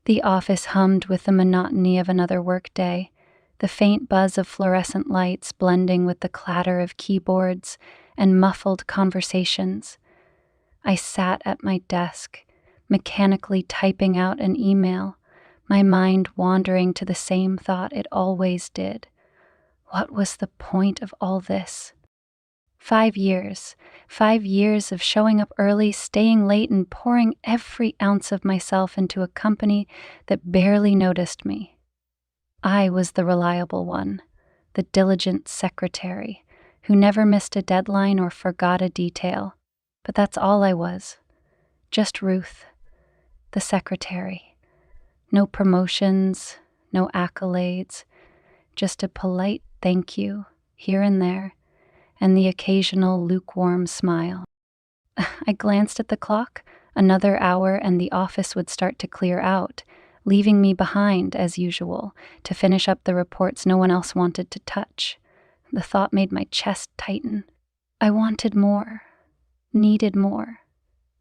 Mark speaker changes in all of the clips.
Speaker 1: The office hummed with the monotony of another workday, the faint buzz of fluorescent lights blending with the clatter of keyboards and muffled conversations. I sat at my desk, mechanically typing out an email, my mind wandering to the same thought it always did. What was the point of all this? 5 years. 5 years of showing up early, staying late, and pouring every ounce of myself into a company that barely noticed me. I was the reliable one, the diligent secretary, who never missed a deadline or forgot a detail. But that's all I was. Just Ruth, the secretary. No promotions, no accolades, just a polite thank you here and there, and the occasional lukewarm smile. I glanced at the clock. Another hour and the office would start to clear out, leaving me behind, as usual, to finish up the reports no one else wanted to touch. The thought made my chest tighten. I wanted more, needed more,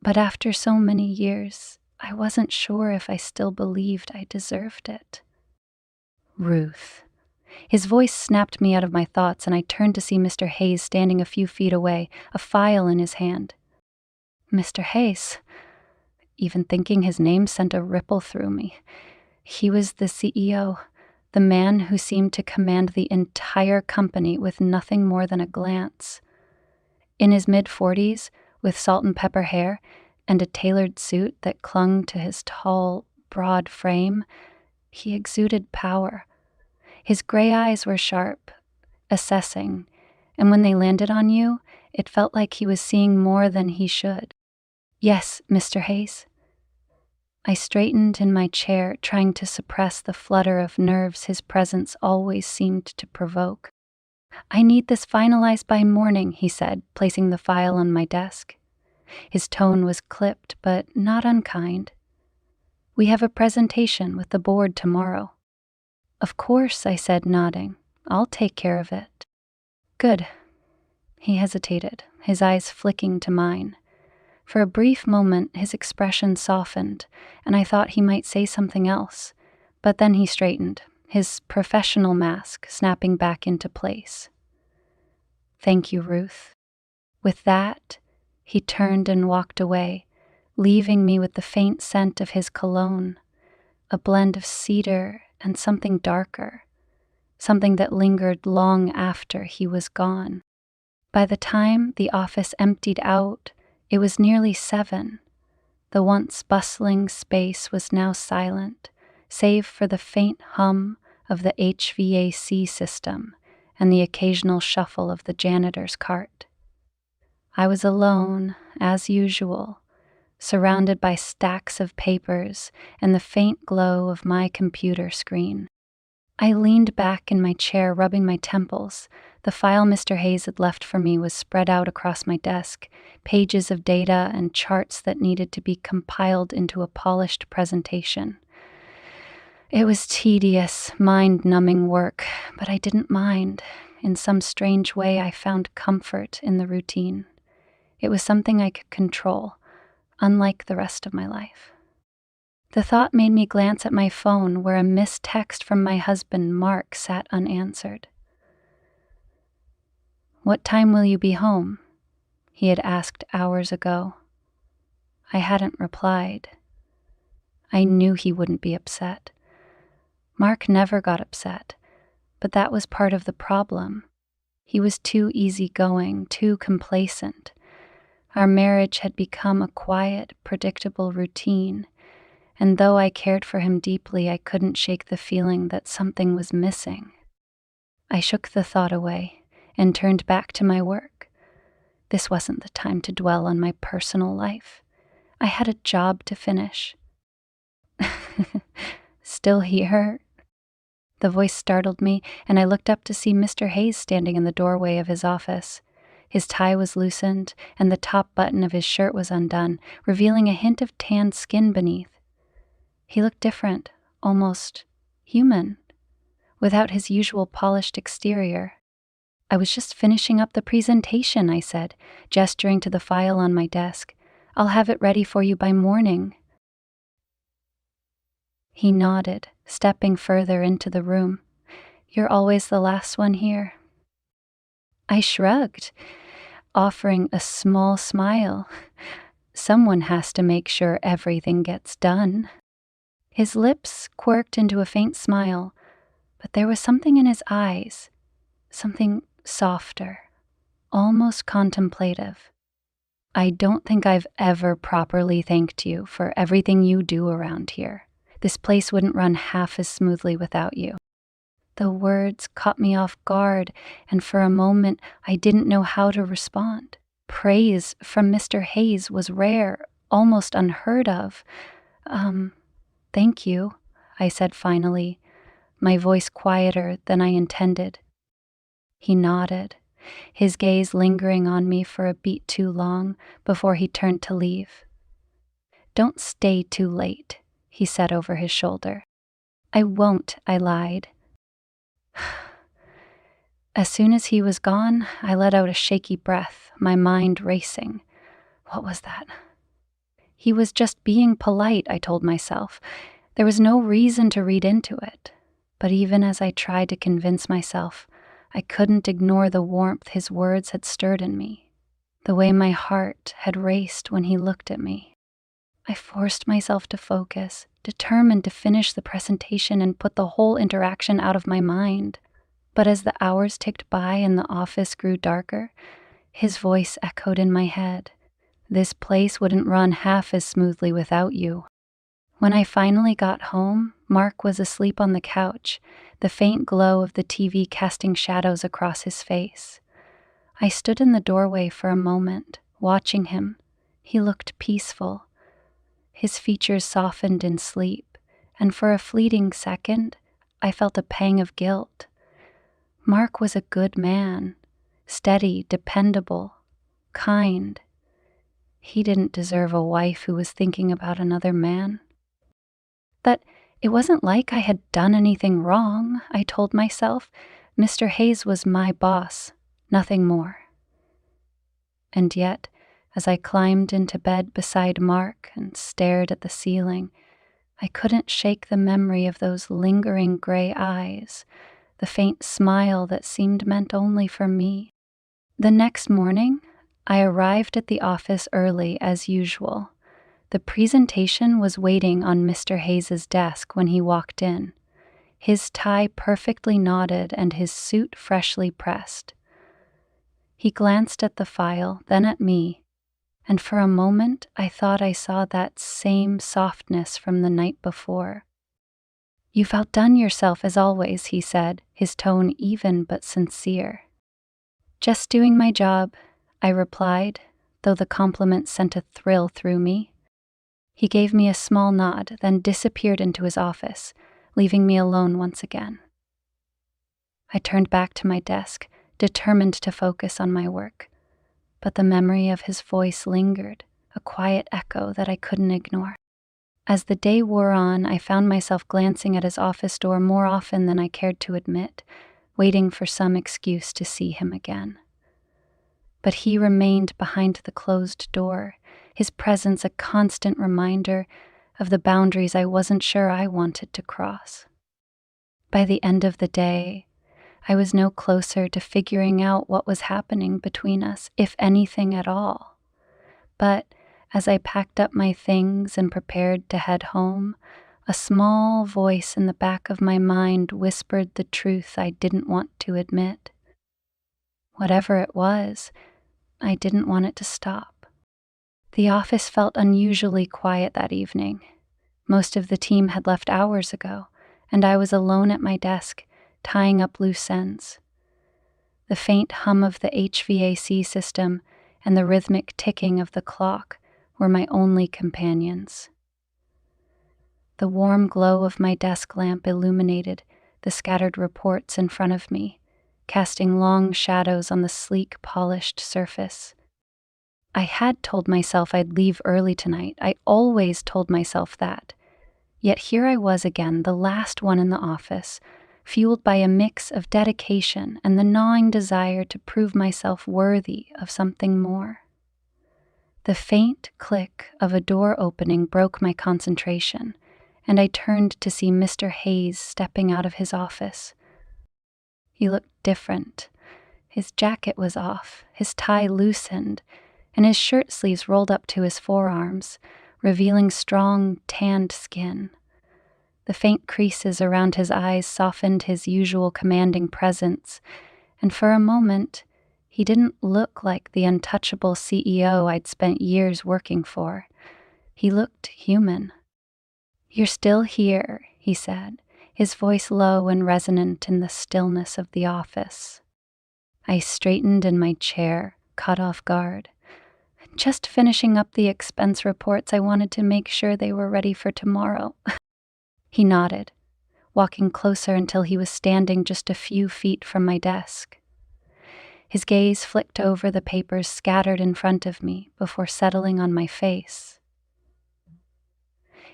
Speaker 1: but after so many years, I wasn't sure if I still believed I deserved it. Ruth. His voice snapped me out of my thoughts, and I turned to see Mr. Hayes standing a few feet away, a file in his hand. Mr. Hayes. Even thinking his name sent a ripple through me. He was the CEO, the man who seemed to command the entire company with nothing more than a glance. In his mid-40s, with salt and pepper hair and a tailored suit that clung to his tall, broad frame, he exuded power. His gray eyes were sharp, assessing, and when they landed on you, it felt like he was seeing more than he should. Yes, Mr. Hayes. I straightened in my chair, trying to suppress the flutter of nerves his presence always seemed to provoke. I need this finalized by morning, he said, placing the file on my desk. His tone was clipped, but not unkind. We have a presentation with the board tomorrow. Of course, I said, nodding. I'll take care of it. Good. He hesitated, his eyes flicking to mine. For a brief moment, his expression softened, and I thought he might say something else. But then he straightened, his professional mask snapping back into place. Thank you, Ruth. With that, he turned and walked away, leaving me with the faint scent of his cologne, a blend of cedar and something darker, something that lingered long after he was gone. By the time the office emptied out, it was nearly 7. The once bustling space was now silent, save for the faint hum of the HVAC system and the occasional shuffle of the janitor's cart. I was alone, as usual, surrounded by stacks of papers and the faint glow of my computer screen. I leaned back in my chair, rubbing my temples. The file Mr. Hayes had left for me was spread out across my desk, pages of data and charts that needed to be compiled into a polished presentation. It was tedious, mind-numbing work, but I didn't mind. In some strange way, I found comfort in the routine. It was something I could control, unlike the rest of my life. The thought made me glance at my phone, where a missed text from my husband, Mark, sat unanswered. "What time will you be home?" he had asked hours ago. I hadn't replied. I knew he wouldn't be upset. Mark never got upset, but that was part of the problem. He was too easygoing, too complacent. Our marriage had become a quiet, predictable routine, and though I cared for him deeply, I couldn't shake the feeling that something was missing. I shook the thought away and turned back to my work. This wasn't the time to dwell on my personal life. I had a job to finish. "Still here?" The voice startled me, and I looked up to see Mr. Hayes standing in the doorway of his office. His tie was loosened, and the top button of his shirt was undone, revealing a hint of tanned skin beneath. He looked different, almost human, without his usual polished exterior. "I was just finishing up the presentation," I said, gesturing to the file on my desk. "I'll have it ready for you by morning." He nodded, stepping further into the room. "You're always the last one here." I shrugged, offering a small smile. Someone has to make sure everything gets done. His lips quirked into a faint smile, but there was something in his eyes, something softer, almost contemplative. "I don't think I've ever properly thanked you for everything you do around here. This place wouldn't run half as smoothly without you." The words caught me off guard, and for a moment I didn't know how to respond. Praise from Mr. Hayes was rare, almost unheard of. Thank you," I said finally, my voice quieter than I intended. He nodded, his gaze lingering on me for a beat too long before he turned to leave. "Don't stay too late," he said over his shoulder. "I won't," I lied. As soon as he was gone, I let out a shaky breath, my mind racing. What was that? He was just being polite, I told myself. There was no reason to read into it. But even as I tried to convince myself, I couldn't ignore the warmth his words had stirred in me, the way my heart had raced when he looked at me. I forced myself to focus, determined to finish the presentation and put the whole interaction out of my mind. But as the hours ticked by and the office grew darker, his voice echoed in my head. "This place wouldn't run half as smoothly without you." When I finally got home, Mark was asleep on the couch, the faint glow of the TV casting shadows across his face. I stood in the doorway for a moment, watching him. He looked peaceful. His features softened in sleep, and for a fleeting second, I felt a pang of guilt. Mark was a good man, steady, dependable, kind. He didn't deserve a wife who was thinking about another man. That it wasn't like I had done anything wrong, I told myself. Mr. Hayes was my boss, nothing more. And yet, as I climbed into bed beside Mark and stared at the ceiling, I couldn't shake the memory of those lingering gray eyes, the faint smile that seemed meant only for me. The next morning, I arrived at the office early as usual. The presentation was waiting on Mr. Hayes's desk when he walked in, his tie perfectly knotted and his suit freshly pressed. He glanced at the file, then at me, and for a moment I thought I saw that same softness from the night before. "You've outdone yourself as always," he said, his tone even but sincere. "Just doing my job," I replied, though the compliment sent a thrill through me. He gave me a small nod, then disappeared into his office, leaving me alone once again. I turned back to my desk, determined to focus on my work, but the memory of his voice lingered, a quiet echo that I couldn't ignore. As the day wore on, I found myself glancing at his office door more often than I cared to admit, waiting for some excuse to see him again. But he remained behind the closed door, his presence a constant reminder of the boundaries I wasn't sure I wanted to cross. By the end of the day, I was no closer to figuring out what was happening between us, if anything at all. But as I packed up my things and prepared to head home, a small voice in the back of my mind whispered the truth I didn't want to admit. Whatever it was, I didn't want it to stop. The office felt unusually quiet that evening. Most of the team had left hours ago, and I was alone at my desk, tying up loose ends. The faint hum of the HVAC system and the rhythmic ticking of the clock were my only companions. The warm glow of my desk lamp illuminated the scattered reports in front of me, casting long shadows on the sleek, polished surface. I had told myself I'd leave early tonight. I always told myself that. Yet here I was again, the last one in the office, fueled by a mix of dedication and the gnawing desire to prove myself worthy of something more. The faint click of a door opening broke my concentration, and I turned to see Mr. Hayes stepping out of his office. He looked different. His jacket was off, his tie loosened, and his shirt sleeves rolled up to his forearms, revealing strong, tanned skin. The faint creases around his eyes softened his usual commanding presence, and for a moment, he didn't look like the untouchable CEO I'd spent years working for. He looked human. "You're still here," he said, his voice low and resonant in the stillness of the office. I straightened in my chair, caught off guard. "Just finishing up the expense reports. I wanted to make sure they were ready for tomorrow." He nodded, walking closer until he was standing just a few feet from my desk. His gaze flicked over the papers scattered in front of me before settling on my face.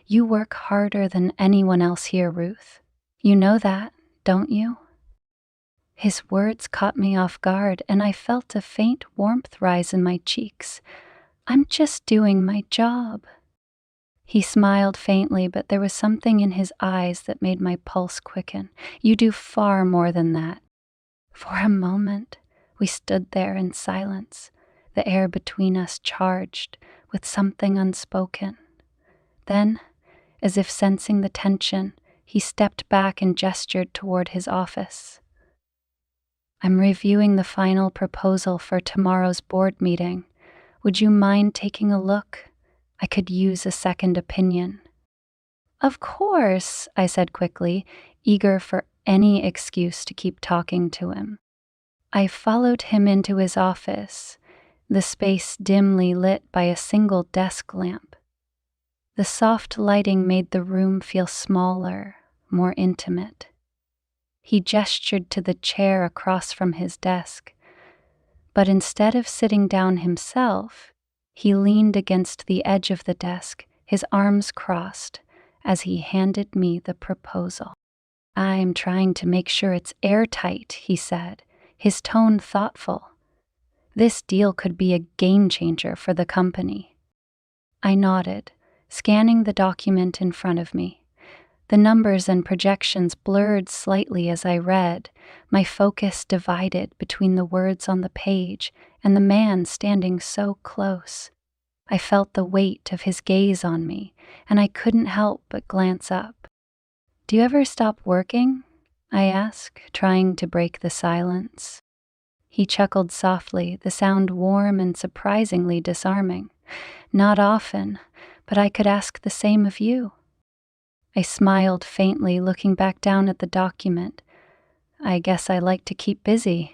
Speaker 1: "You work harder than anyone else here, Ruth. You know that, don't you?" His words caught me off guard, and I felt a faint warmth rise in my cheeks. "I'm just doing my job." He smiled faintly, but there was something in his eyes that made my pulse quicken. "You do far more than that." For a moment, we stood there in silence, the air between us charged with something unspoken. Then, as if sensing the tension, he stepped back and gestured toward his office. "I'm reviewing the final proposal for tomorrow's board meeting. Would you mind taking a look? I could use a second opinion." "Of course," I said quickly, eager for any excuse to keep talking to him. I followed him into his office, the space dimly lit by a single desk lamp. The soft lighting made the room feel smaller, more intimate. He gestured to the chair across from his desk, but instead of sitting down himself, he leaned against the edge of the desk, his arms crossed, as he handed me the proposal. "I'm trying to make sure it's airtight," he said, his tone thoughtful. "This deal could be a game changer for the company." I nodded, scanning the document in front of me. The numbers and projections blurred slightly as I read, my focus divided between the words on the page and the man standing so close. I felt the weight of his gaze on me, and I couldn't help but glance up. "Do you ever stop working?" I asked, trying to break the silence. He chuckled softly, the sound warm and surprisingly disarming. "Not often, but I could ask the same of you." I smiled faintly, looking back down at the document. "I guess I like to keep busy."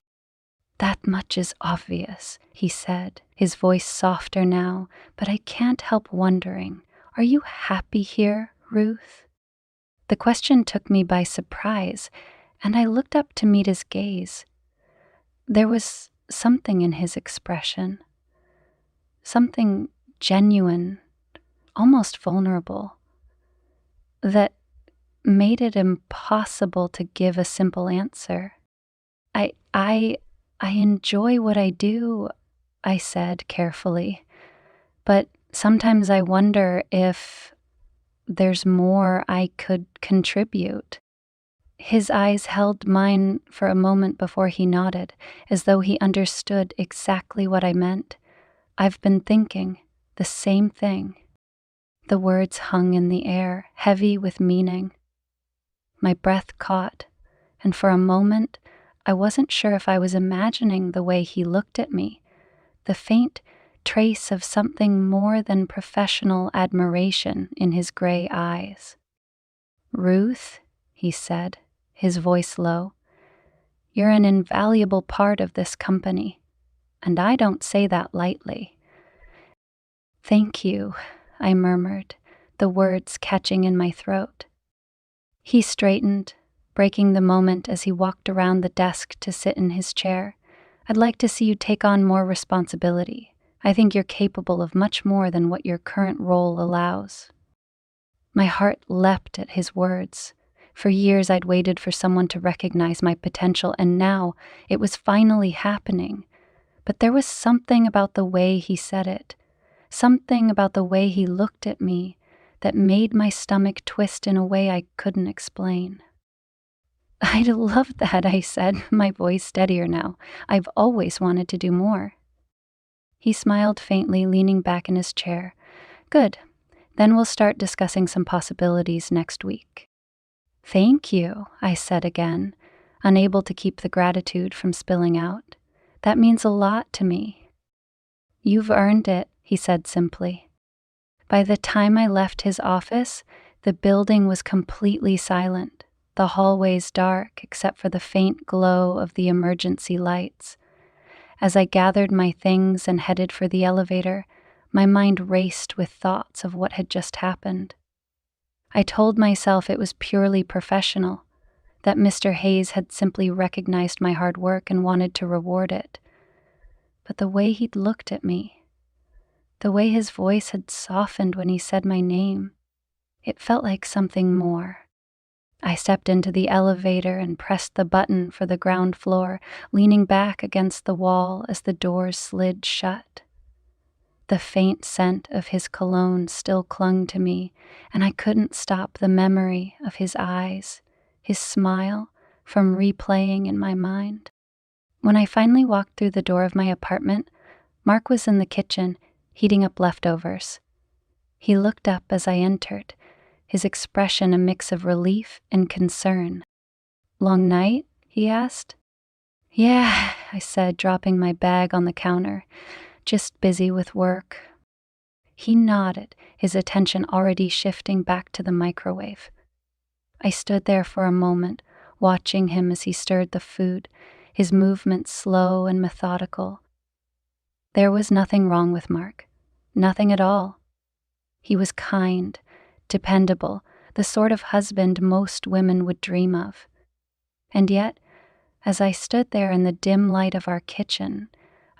Speaker 1: "That much is obvious," he said, his voice softer now, "but I can't help wondering, are you happy here, Ruth?" The question took me by surprise, and I looked up to meet his gaze. There was something in his expression, something genuine, almost vulnerable, that made it impossible to give a simple answer. I enjoy what I do," I said carefully, "but sometimes I wonder if there's more I could contribute." His eyes held mine for a moment before he nodded, as though he understood exactly what I meant. "I've been thinking the same thing." The words hung in the air, heavy with meaning. My breath caught, and for a moment I wasn't sure if I was imagining the way he looked at me, the faint trace of something more than professional admiration in his gray eyes. "Ruth," he said, his voice low, "you're an invaluable part of this company, and I don't say that lightly." "Thank you," I murmured, the words catching in my throat. He straightened, breaking the moment as he walked around the desk to sit in his chair. "I'd like to see you take on more responsibility. I think you're capable of much more than what your current role allows." My heart leapt at his words. For years I'd waited for someone to recognize my potential, and now it was finally happening. But there was something about the way he said it, something about the way he looked at me, that made my stomach twist in a way I couldn't explain. "I'd love that," I said, my voice steadier now. "I've always wanted to do more." He smiled faintly, leaning back in his chair. "Good. Then we'll start discussing some possibilities next week." "Thank you," I said again, unable to keep the gratitude from spilling out. "That means a lot to me." "You've earned it," he said simply. By the time I left his office, the building was completely silent, the hallways dark except for the faint glow of the emergency lights. As I gathered my things and headed for the elevator, my mind raced with thoughts of what had just happened. I told myself it was purely professional, that Mr. Hayes had simply recognized my hard work and wanted to reward it. But the way he'd looked at me, the way his voice had softened when he said my name, it felt like something more. I stepped into the elevator and pressed the button for the ground floor, leaning back against the wall as the doors slid shut. The faint scent of his cologne still clung to me, and I couldn't stop the memory of his eyes, his smile, from replaying in my mind. When I finally walked through the door of my apartment, Mark was in the kitchen, heating up leftovers. He looked up as I entered, his expression a mix of relief and concern. "Long night?" he asked. "Yeah," I said, dropping my bag on the counter. "Just busy with work." He nodded, his attention already shifting back to the microwave. I stood there for a moment, watching him as he stirred the food, his movements slow and methodical. There was nothing wrong with Mark. Nothing at all. He was kind, dependable, the sort of husband most women would dream of. And yet, as I stood there in the dim light of our kitchen,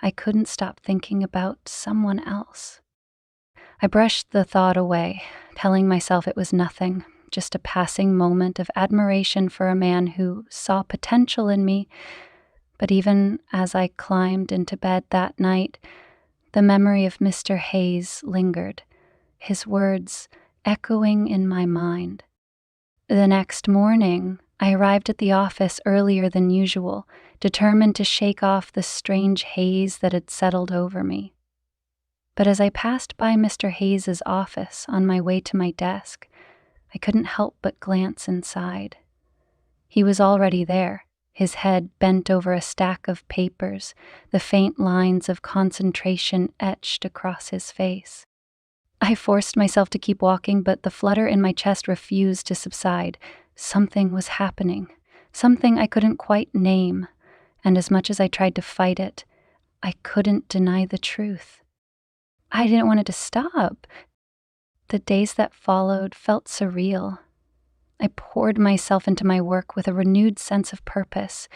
Speaker 1: I couldn't stop thinking about someone else. I brushed the thought away, telling myself it was nothing, just a passing moment of admiration for a man who saw potential in me. But even as I climbed into bed that night, the memory of Mr. Hayes lingered, his words echoing in my mind. The next morning, I arrived at the office earlier than usual, determined to shake off the strange haze that had settled over me. But as I passed by Mr. Hayes's office on my way to my desk, I couldn't help but glance inside. He was already there, his head bent over a stack of papers, the faint lines of concentration etched across his face. I forced myself to keep walking, but the flutter in my chest refused to subside. Something was happening, something I couldn't quite name, and as much as I tried to fight it, I couldn't deny the truth. I didn't want it to stop. The days that followed felt surreal. I poured myself into my work with a renewed sense of purpose,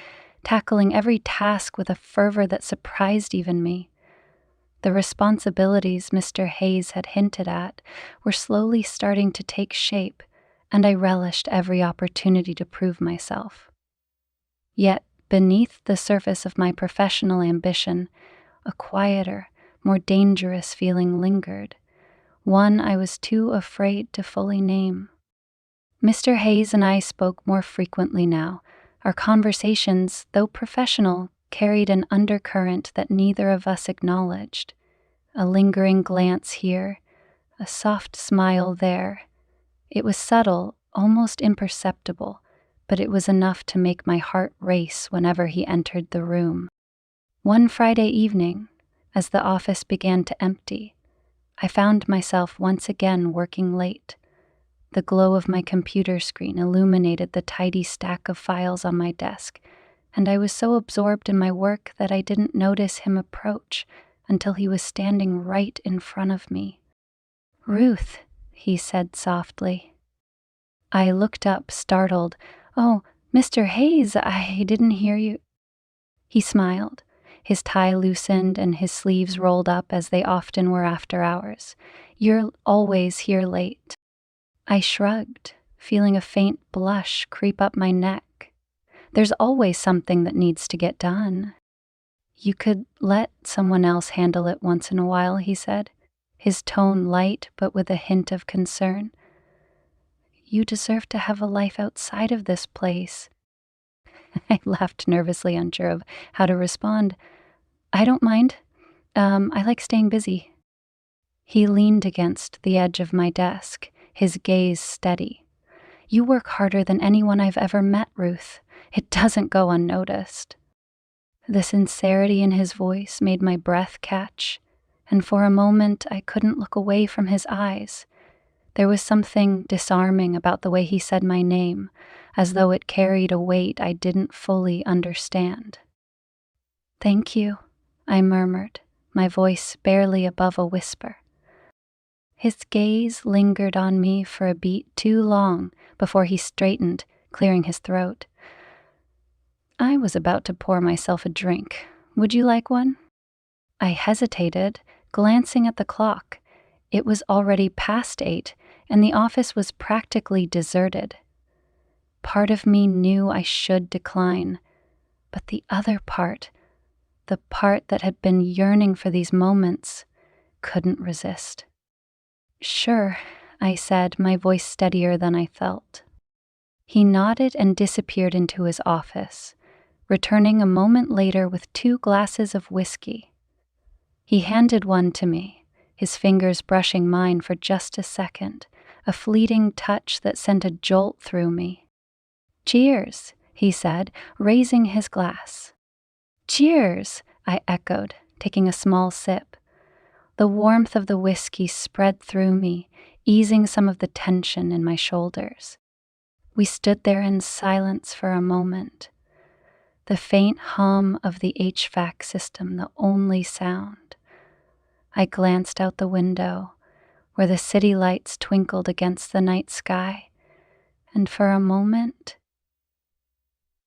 Speaker 1: tackling every task with a fervor that surprised even me. The responsibilities Mr. Hayes had hinted at were slowly starting to take shape, and I relished every opportunity to prove myself. Yet, beneath the surface of my professional ambition, a quieter, more dangerous feeling lingered, one I was too afraid to fully name. Mr. Hayes and I spoke more frequently now. Our conversations, though professional, carried an undercurrent that neither of us acknowledged. A lingering glance here, a soft smile there. It was subtle, almost imperceptible, but it was enough to make my heart race whenever he entered the room. One Friday evening, as the office began to empty, I found myself once again working late. The glow of my computer screen illuminated the tidy stack of files on my desk, and I was so absorbed in my work that I didn't notice him approach until he was standing right in front of me. "Ruth," he said softly. I looked up, startled. "Oh, Mr. Hayes, I didn't hear you." He smiled. His tie loosened and his sleeves rolled up as they often were after hours. "You're always here late." I shrugged, feeling a faint blush creep up my neck. "There's always something that needs to get done." "You could let someone else handle it once in a while," he said, his tone light but with a hint of concern. "You deserve to have a life outside of this place." I laughed nervously, unsure of how to respond. "I don't mind. I like staying busy." He leaned against the edge of my desk, his gaze steady. "You work harder than anyone I've ever met, Ruth. It doesn't go unnoticed." The sincerity in his voice made my breath catch, and for a moment I couldn't look away from his eyes. There was something disarming about the way he said my name, as though it carried a weight I didn't fully understand. "Thank you," I murmured, my voice barely above a whisper. His gaze lingered on me for a beat too long before he straightened, clearing his throat. I was about to pour myself a drink. "Would you like one?" I hesitated, glancing at the clock. It was already past 8, and the office was practically deserted. Part of me knew I should decline, but the other part, the part that had been yearning for these moments, couldn't resist. "Sure," I said, my voice steadier than I felt. He nodded and disappeared into his office, returning a moment later with 2 glasses of whiskey. He handed one to me, his fingers brushing mine for just a second, a fleeting touch that sent a jolt through me. "Cheers," he said, raising his glass. "Cheers," I echoed, taking a small sip. The warmth of the whiskey spread through me, easing some of the tension in my shoulders. We stood there in silence for a moment, the faint hum of the HVAC system the only sound. I glanced out the window, where the city lights twinkled against the night sky, and for a moment,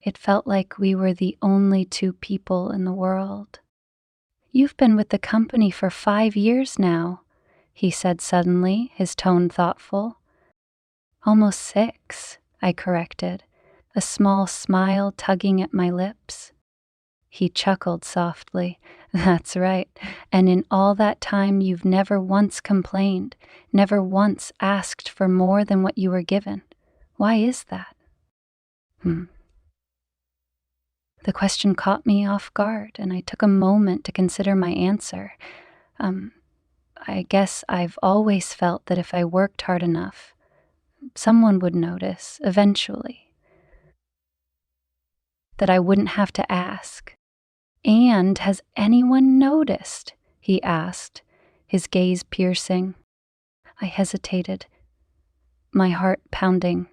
Speaker 1: it felt like we were the only 2 people in the world. "You've been with the company for 5 years now," he said suddenly, his tone thoughtful. "Almost 6, I corrected, a small smile tugging at my lips. He chuckled softly. "That's right, and in all that time you've never once complained, never once asked for more than what you were given. Why is that?" The question caught me off guard, and I took a moment to consider my answer. I guess I've always felt that if I worked hard enough, someone would notice, eventually. That I wouldn't have to ask. "And has anyone noticed?" he asked, his gaze piercing. I hesitated, my heart pounding.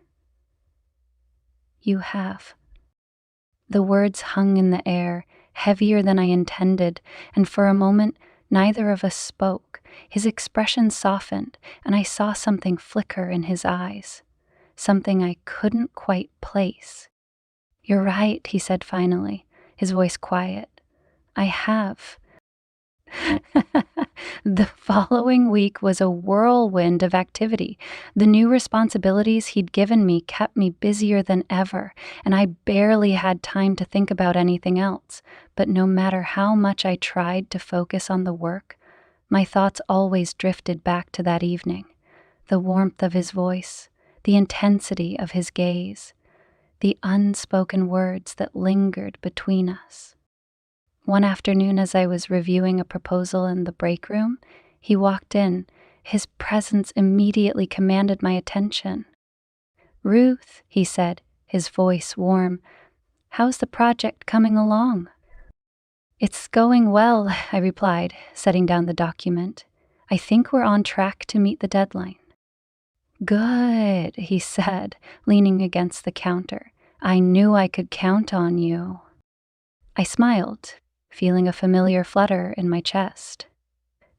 Speaker 1: "You have." The words hung in the air, heavier than I intended, and for a moment neither of us spoke. His expression softened, and I saw something flicker in his eyes, something I couldn't quite place. "You're right," he said finally, his voice quiet. "I have." The following week was a whirlwind of activity. The new responsibilities he'd given me kept me busier than ever, and I barely had time to think about anything else. But no matter how much I tried to focus on the work, my thoughts always drifted back to that evening. The warmth of his voice, the intensity of his gaze, the unspoken words that lingered between us. One afternoon, as I was reviewing a proposal in the break room, he walked in. His presence immediately commanded my attention. "Ruth," he said, his voice warm, "how's the project coming along?" "It's going well," I replied, setting down the document. "I think we're on track to meet the deadline." "Good," he said, leaning against the counter. "I knew I could count on you." I smiled, feeling a familiar flutter in my chest.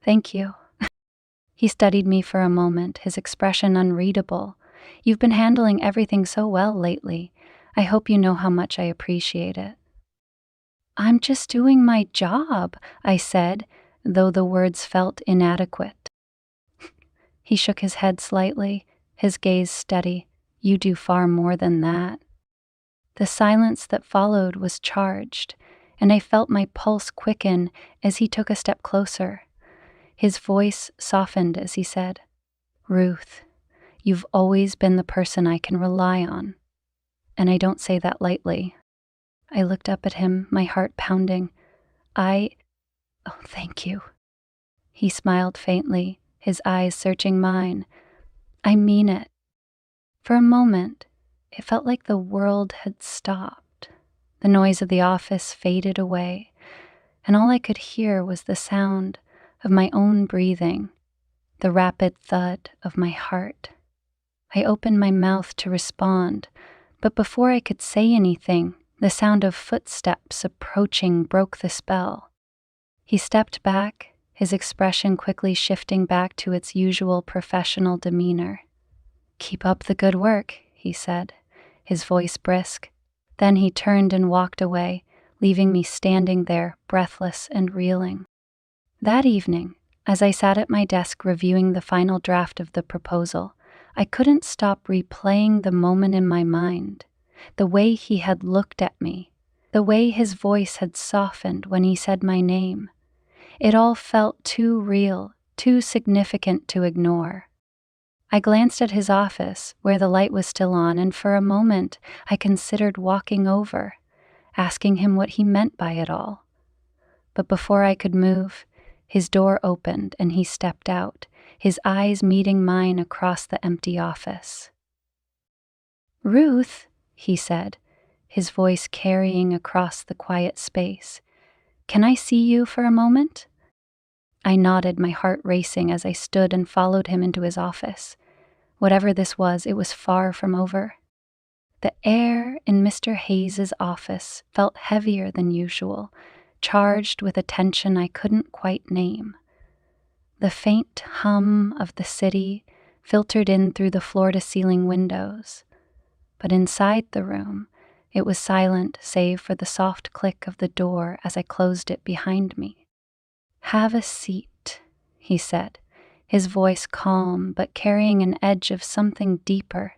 Speaker 1: "Thank you." He studied me for a moment, his expression unreadable. "You've been handling everything so well lately. I hope you know how much I appreciate it." "I'm just doing my job," I said, though the words felt inadequate. He shook his head slightly, his gaze steady. "You do far more than that." The silence that followed was charged, and I felt my pulse quicken as he took a step closer. His voice softened as he said, "Ruth, you've always been the person I can rely on. And I don't say that lightly." I looked up at him, my heart pounding. Oh, thank you." He smiled faintly, his eyes searching mine. "I mean it." For a moment, it felt like the world had stopped. The noise of the office faded away, and all I could hear was the sound of my own breathing, the rapid thud of my heart. I opened my mouth to respond, but before I could say anything, the sound of footsteps approaching broke the spell. He stepped back, his expression quickly shifting back to its usual professional demeanor. "Keep up the good work," he said, his voice brisk. Then he turned and walked away, leaving me standing there, breathless and reeling. That evening, as I sat at my desk reviewing the final draft of the proposal, I couldn't stop replaying the moment in my mind. The way he had looked at me, the way his voice had softened when he said my name. It all felt too real, too significant to ignore. I glanced at his office, where the light was still on, and for a moment I considered walking over, asking him what he meant by it all. But before I could move, his door opened and he stepped out, his eyes meeting mine across the empty office. "Ruth," he said, his voice carrying across the quiet space, "can I see you for a moment?" I nodded, my heart racing as I stood and followed him into his office. Whatever this was, it was far from over. The air in Mr. Hayes's office felt heavier than usual, charged with a tension I couldn't quite name. The faint hum of the city filtered in through the floor-to-ceiling windows. But inside the room, it was silent save for the soft click of the door as I closed it behind me. "Have a seat," he said, his voice calm but carrying an edge of something deeper.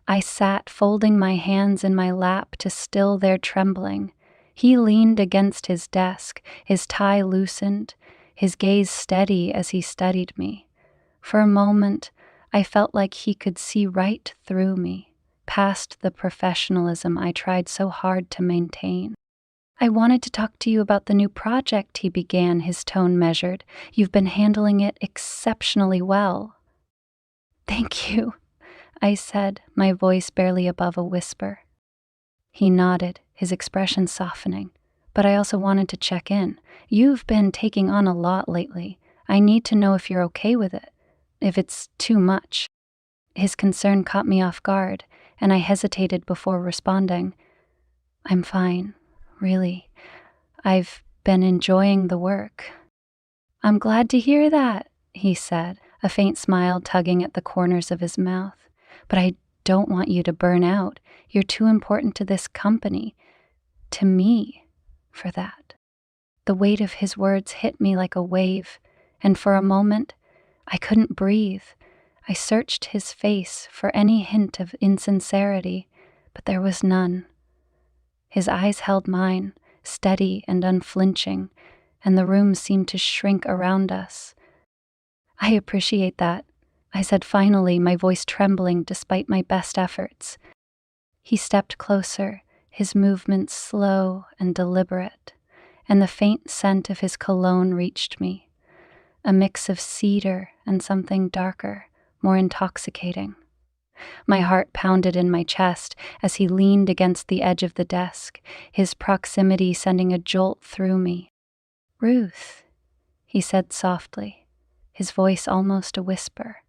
Speaker 1: I sat, folding my hands in my lap to still their trembling. He leaned against his desk, his tie loosened, his gaze steady as he studied me. For a moment, I felt like he could see right through me, past the professionalism I tried so hard to maintain. "I wanted to talk to you about the new project," he began, his tone measured. "You've been handling it exceptionally well." "Thank you," I said, my voice barely above a whisper. He nodded, his expression softening. "But I also wanted to check in. You've been taking on a lot lately. I need to know if you're okay with it, if it's too much." His concern caught me off guard, and I hesitated before responding. "I'm fine, really. I've been enjoying the work." "I'm glad to hear that," he said, a faint smile tugging at the corners of his mouth. "But I don't want you to burn out. You're too important to this company, to me, for that." The weight of his words hit me like a wave, and for a moment, I couldn't breathe. I searched his face for any hint of insincerity, but there was none. His eyes held mine, steady and unflinching, and the room seemed to shrink around us. "I appreciate that," I said finally, my voice trembling despite my best efforts. He stepped closer, his movements slow and deliberate, and the faint scent of his cologne reached me, a mix of cedar and something darker, more intoxicating. My heart pounded in my chest as he leaned against the edge of the desk, his proximity sending a jolt through me. "Ruth," he said softly, his voice almost a whisper.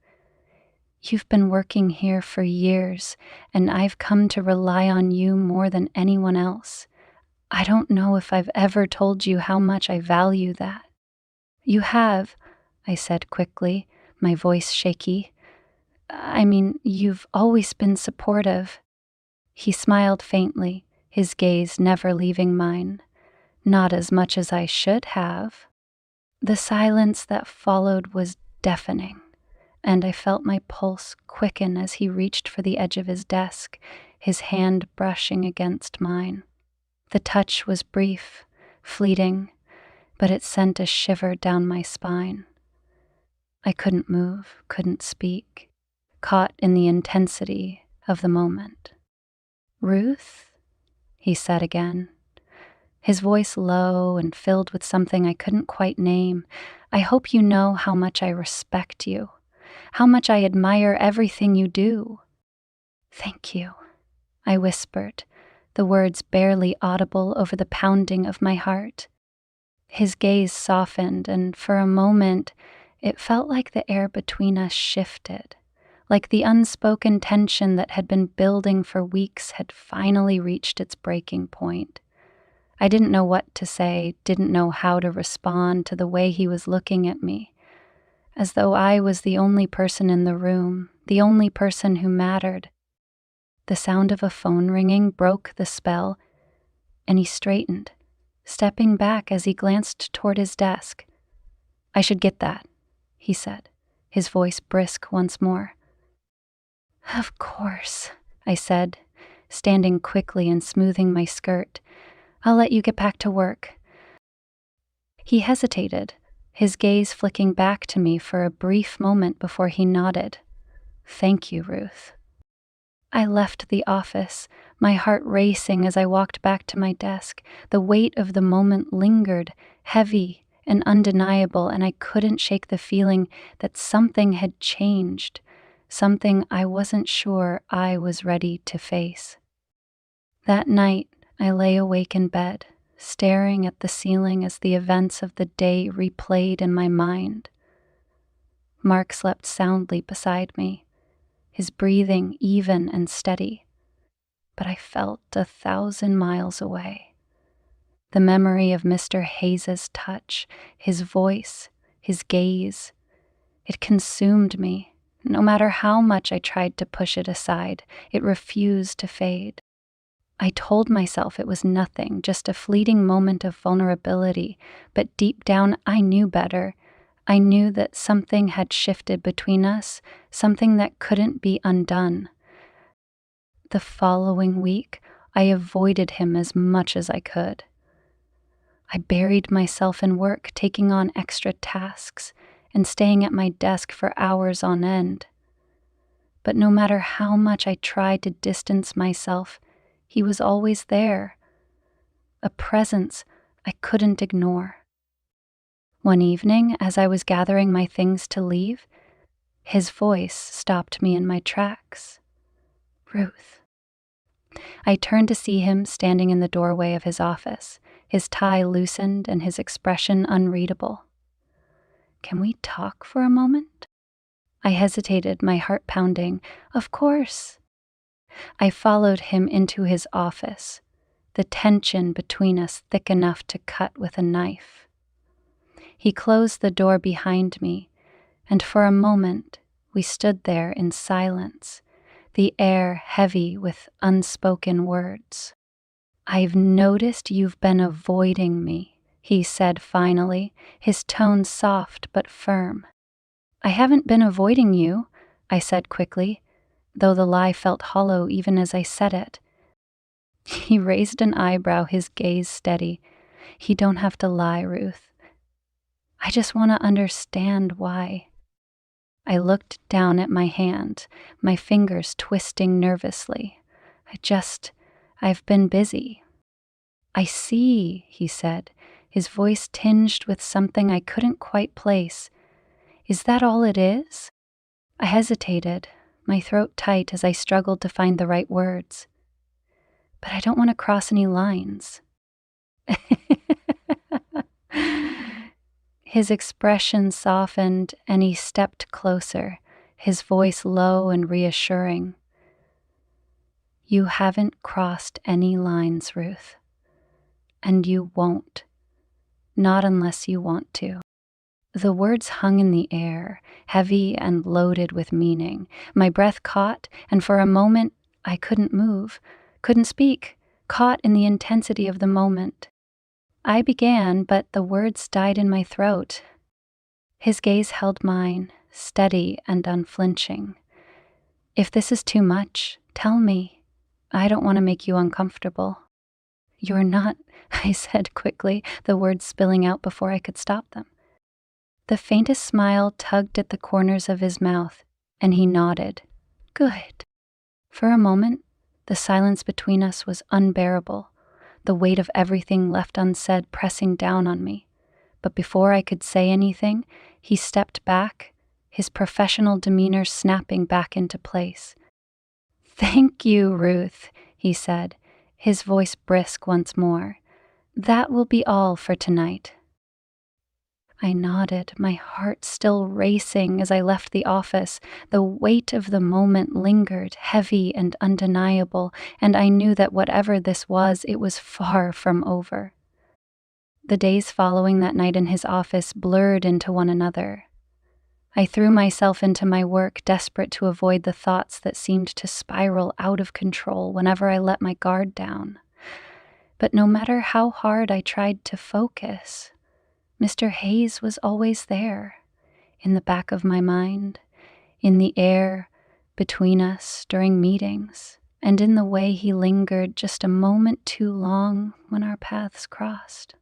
Speaker 1: "You've been working here for years, and I've come to rely on you more than anyone else. I don't know if I've ever told you how much I value that." "You have," I said quickly, my voice shaky. "I mean, you've always been supportive." He smiled faintly, his gaze never leaving mine. "Not as much as I should have." The silence that followed was deafening, and I felt my pulse quicken as he reached for the edge of his desk, his hand brushing against mine. The touch was brief, fleeting, but it sent a shiver down my spine. I couldn't move, couldn't speak, caught in the intensity of the moment. "Ruth?" he said again, his voice low and filled with something I couldn't quite name. "I hope you know how much I respect you, how much I admire everything you do." "Thank you," I whispered, the words barely audible over the pounding of my heart. His gaze softened, and for a moment it felt like the air between us shifted, like the unspoken tension that had been building for weeks had finally reached its breaking point. I didn't know what to say, didn't know how to respond to the way he was looking at me, as though I was the only person in the room, the only person who mattered. The sound of a phone ringing broke the spell, and he straightened, stepping back as he glanced toward his desk. "I should get that," he said, his voice brisk once more. "Of course," I said, standing quickly and smoothing my skirt. "I'll let you get back to work." He hesitated, his gaze flicking back to me for a brief moment before he nodded. "Thank you, Ruth." I left the office, my heart racing as I walked back to my desk. The weight of the moment lingered, heavy and undeniable, and I couldn't shake the feeling that something had changed, something I wasn't sure I was ready to face. That night, I lay awake in bed, staring at the ceiling as the events of the day replayed in my mind. Mark slept soundly beside me, his breathing even and steady, but I felt 1,000 miles away. The memory of Mr. Hayes's touch, his voice, his gaze, it consumed me. No matter how much I tried to push it aside, it refused to fade. I told myself it was nothing, just a fleeting moment of vulnerability, but deep down I knew better. I knew that something had shifted between us, something that couldn't be undone. The following week, I avoided him as much as I could. I buried myself in work, taking on extra tasks and staying at my desk for hours on end. But no matter how much I tried to distance myself, he was always there, a presence I couldn't ignore. One evening, as I was gathering my things to leave, his voice stopped me in my tracks. "Ruth." I turned to see him standing in the doorway of his office, his tie loosened and his expression unreadable. "Can we talk for a moment?" I hesitated, my heart pounding. "Of course." I followed him into his office, the tension between us thick enough to cut with a knife. He closed the door behind me, and for a moment we stood there in silence, the air heavy with unspoken words. "I've noticed you've been avoiding me," he said finally, his tone soft but firm. "I haven't been avoiding you," I said quickly, though the lie felt hollow even as I said it. He raised an eyebrow, his gaze steady. "You don't have to lie, Ruth. I just want to understand why." I looked down at my hand, my fingers twisting nervously. I've been busy." "I see," he said, his voice tinged with something I couldn't quite place. "Is that all it is?" I hesitated, my throat tight as I struggled to find the right words. "But I don't want to cross any lines." His expression softened and he stepped closer, his voice low and reassuring. "You haven't crossed any lines, Ruth. And you won't. Not unless you want to." The words hung in the air, heavy and loaded with meaning. My breath caught, and for a moment I couldn't move, couldn't speak, caught in the intensity of the moment. I began, but the words died in my throat. His gaze held mine, steady and unflinching. "If this is too much, tell me. I don't want to make you uncomfortable." "You're not," I said quickly, the words spilling out before I could stop them. The faintest smile tugged at the corners of his mouth, and he nodded. Good. For a moment, the silence between us was unbearable, the weight of everything left unsaid pressing down on me. But before I could say anything, he stepped back, his professional demeanor snapping back into place. Thank you, Ruth, he said, his voice brisk once more. That will be all for tonight. I nodded, my heart still racing as I left the office. The weight of the moment lingered, heavy and undeniable, and I knew that whatever this was, it was far from over. The days following that night in his office blurred into one another. I threw myself into my work, desperate to avoid the thoughts that seemed to spiral out of control whenever I let my guard down. But no matter how hard I tried to focus, Mr. Hayes was always there, in the back of my mind, in the air between us during meetings, and in the way he lingered just a moment too long when our paths crossed.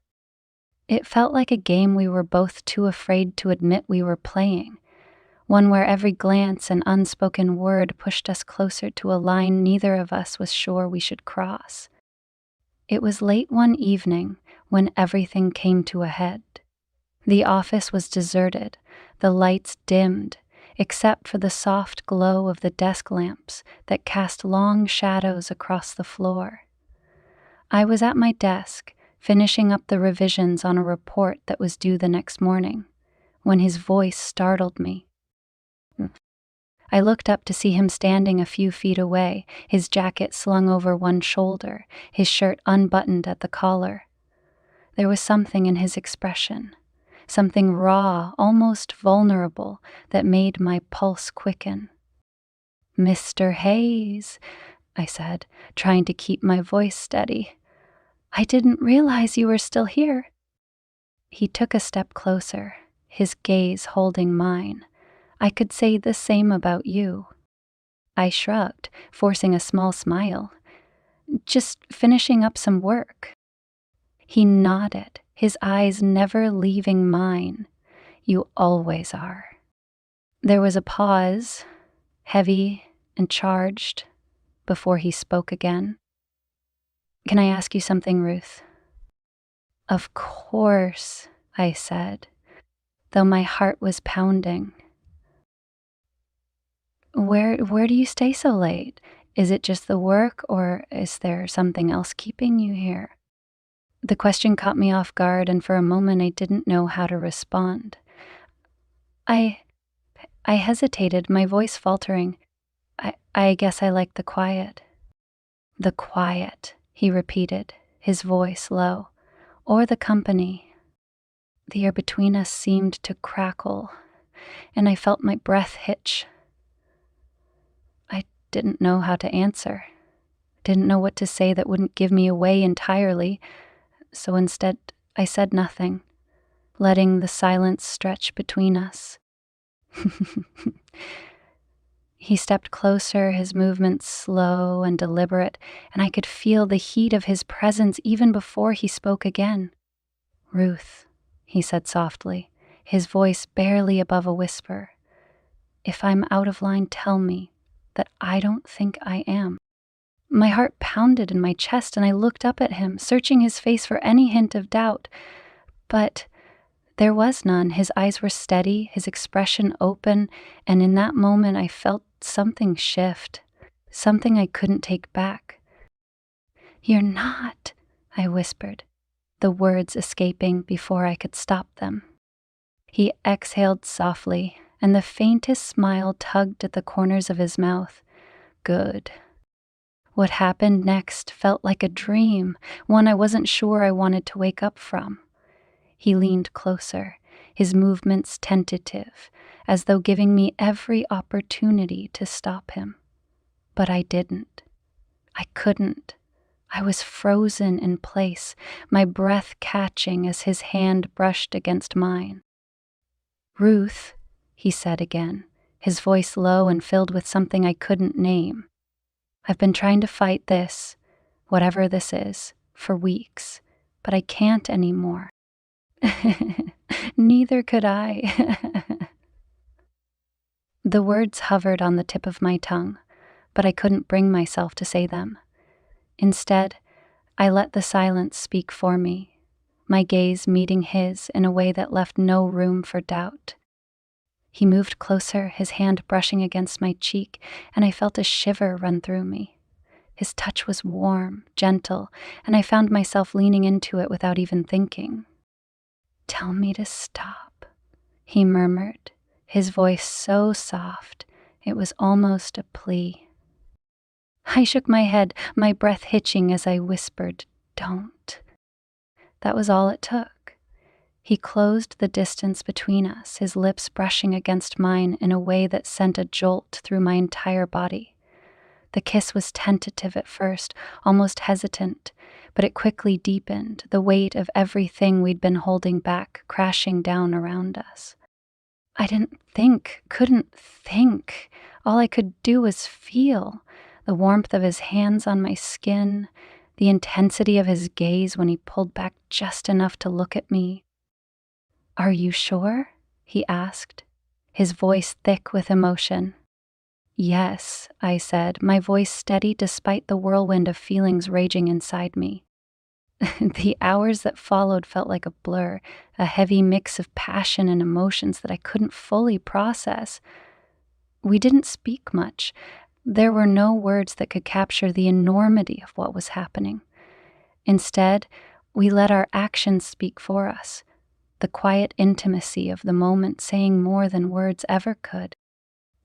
Speaker 1: It felt like a game we were both too afraid to admit we were playing, one where every glance and unspoken word pushed us closer to a line neither of us was sure we should cross. It was late one evening when everything came to a head. The office was deserted, the lights dimmed, except for the soft glow of the desk lamps that cast long shadows across the floor. I was at my desk, finishing up the revisions on a report that was due the next morning, when his voice startled me. I looked up to see him standing a few feet away, his jacket slung over one shoulder, his shirt unbuttoned at the collar. There was something in his expression, something raw, almost vulnerable, that made my pulse quicken. "Mr. Hayes," I said, trying to keep my voice steady. "I didn't realize you were still here." He took a step closer, his gaze holding mine. "I could say the same about you." I shrugged, forcing a small smile. "Just finishing up some work." He nodded, his eyes never leaving mine. "You always are." There was a pause, heavy and charged, before he spoke again. "Can I ask you something, Ruth?" "Of course," I said, though my heart was pounding. Where do you stay so late? Is it just the work, or is there something else keeping you here?" The question caught me off guard, and for a moment I didn't know how to respond. I hesitated, my voice faltering. I guess I like the quiet." "The quiet," he repeated, his voice low. "Or the company." The air between us seemed to crackle, and I felt my breath hitch. I didn't know how to answer. Didn't know what to say that wouldn't give me away entirely, so instead I said nothing, letting the silence stretch between us. He stepped closer, his movements slow and deliberate, and I could feel the heat of his presence even before he spoke again. "Ruth," he said softly, his voice barely above a whisper. "If I'm out of line, tell me that I don't think I am." My heart pounded in my chest, and I looked up at him, searching his face for any hint of doubt. But there was none. His eyes were steady, his expression open, and in that moment I felt something shift, something I couldn't take back. "You're not," I whispered, the words escaping before I could stop them. He exhaled softly, and the faintest smile tugged at the corners of his mouth. "Good." What happened next felt like a dream, one I wasn't sure I wanted to wake up from. He leaned closer, his movements tentative, as though giving me every opportunity to stop him. But I didn't. I couldn't. I was frozen in place, my breath catching as his hand brushed against mine. "Ruth," he said again, his voice low and filled with something I couldn't name. "I've been trying to fight this, whatever this is, for weeks, but I can't anymore." Neither could I. The words hovered on the tip of my tongue, but I couldn't bring myself to say them. Instead, I let the silence speak for me, my gaze meeting his in a way that left no room for doubt. He moved closer, his hand brushing against my cheek, and I felt a shiver run through me. His touch was warm, gentle, and I found myself leaning into it without even thinking. "Tell me to stop," he murmured, his voice so soft it was almost a plea. I shook my head, my breath hitching as I whispered, "Don't." That was all it took. He closed the distance between us, his lips brushing against mine in a way that sent a jolt through my entire body. The kiss was tentative at first, almost hesitant, but it quickly deepened, the weight of everything we'd been holding back crashing down around us. I couldn't think. All I could do was feel the warmth of his hands on my skin, the intensity of his gaze when he pulled back just enough to look at me. "Are you sure?" he asked, his voice thick with emotion. "Yes," I said, my voice steady despite the whirlwind of feelings raging inside me. The hours that followed felt like a blur, a heavy mix of passion and emotions that I couldn't fully process. We didn't speak much. There were no words that could capture the enormity of what was happening. Instead, we let our actions speak for us, the quiet intimacy of the moment saying more than words ever could.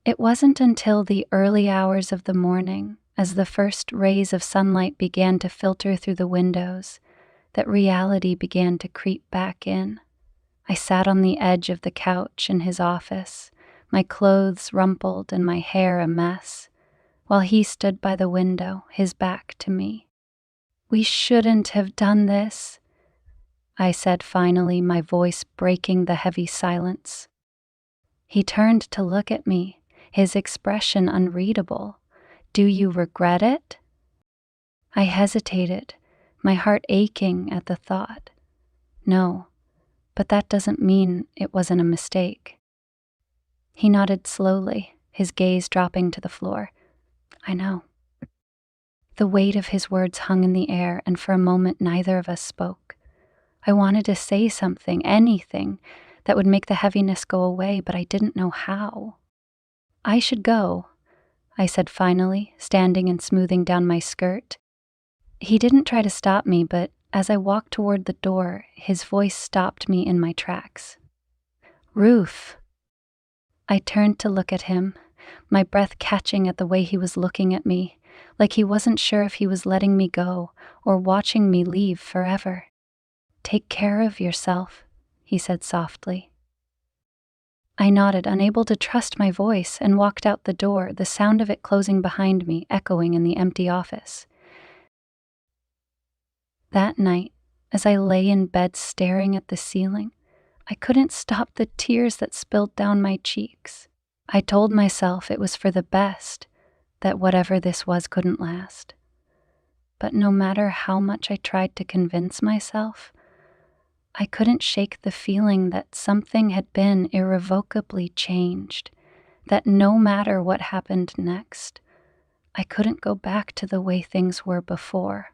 Speaker 1: It wasn't until the early hours of the morning, as the first rays of sunlight began to filter through the windows, that reality began to creep back in. I sat on the edge of the couch in his office, my clothes rumpled and my hair a mess, while he stood by the window, his back to me. "We shouldn't have done this," I said finally, my voice breaking the heavy silence. He turned to look at me, his expression unreadable. "Do you regret it?" I hesitated, my heart aching at the thought. "No, but that doesn't mean it wasn't a mistake." He nodded slowly, his gaze dropping to the floor. "I know." The weight of his words hung in the air, and for a moment neither of us spoke. I wanted to say something, anything, that would make the heaviness go away, but I didn't know how. "I should go," I said finally, standing and smoothing down my skirt. He didn't try to stop me, but as I walked toward the door, his voice stopped me in my tracks. "Ruth." I turned to look at him, my breath catching at the way he was looking at me, like he wasn't sure if he was letting me go or watching me leave forever. "Take care of yourself," he said softly. I nodded, unable to trust my voice, and walked out the door, the sound of it closing behind me echoing in the empty office. That night, as I lay in bed staring at the ceiling, I couldn't stop the tears that spilled down my cheeks. I told myself it was for the best, that whatever this was couldn't last. But no matter how much I tried to convince myself, I couldn't shake the feeling that something had been irrevocably changed, that no matter what happened next, I couldn't go back to the way things were before.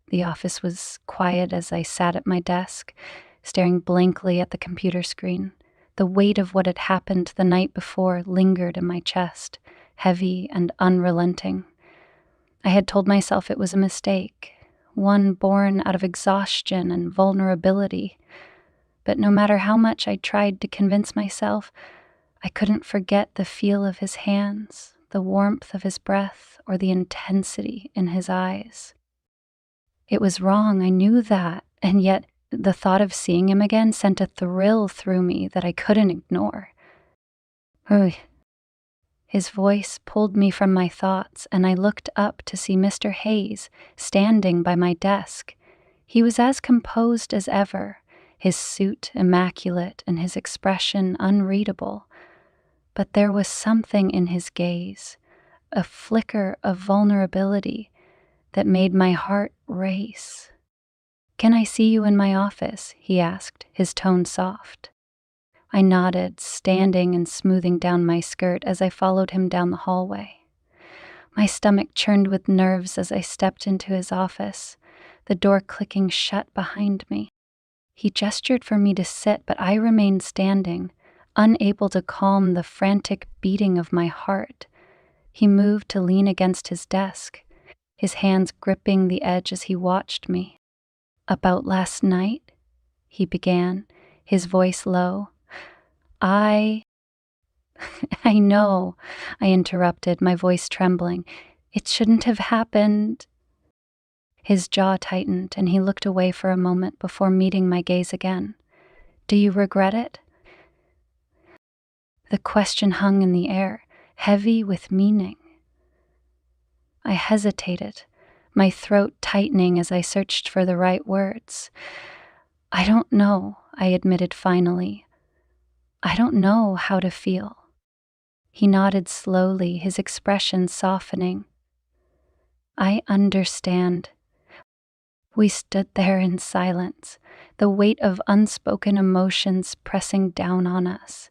Speaker 1: The office was quiet as I sat at my desk, staring blankly at the computer screen. The weight of what had happened the night before lingered in my chest, heavy and unrelenting. I had told myself it was a mistake, one born out of exhaustion and vulnerability. But no matter how much I tried to convince myself, I couldn't forget the feel of his hands, the warmth of his breath, or the intensity in his eyes. It was wrong, I knew that, and yet the thought of seeing him again sent a thrill through me that I couldn't ignore. Ugh. His voice pulled me from my thoughts, and I looked up to see Mr. Hayes standing by my desk. He was as composed as ever, his suit immaculate and his expression unreadable. But there was something in his gaze, a flicker of vulnerability, that made my heart race. "Can I see you in my office?" he asked, his tone soft. I nodded, standing and smoothing down my skirt as I followed him down the hallway. My stomach churned with nerves as I stepped into his office, the door clicking shut behind me. He gestured for me to sit, but I remained standing, unable to calm the frantic beating of my heart. He moved to lean against his desk, his hands gripping the edge as he watched me. "About last night?" he began, his voice low. I I know," I interrupted, my voice trembling. "It shouldn't have happened." His jaw tightened, and he looked away for a moment before meeting my gaze again. "Do you regret it?" The question hung in the air, heavy with meaning. I hesitated, my throat tightening as I searched for the right words. "I don't know," I admitted finally. "I don't know how to feel." He nodded slowly, his expression softening. "I understand." We stood there in silence, the weight of unspoken emotions pressing down on us.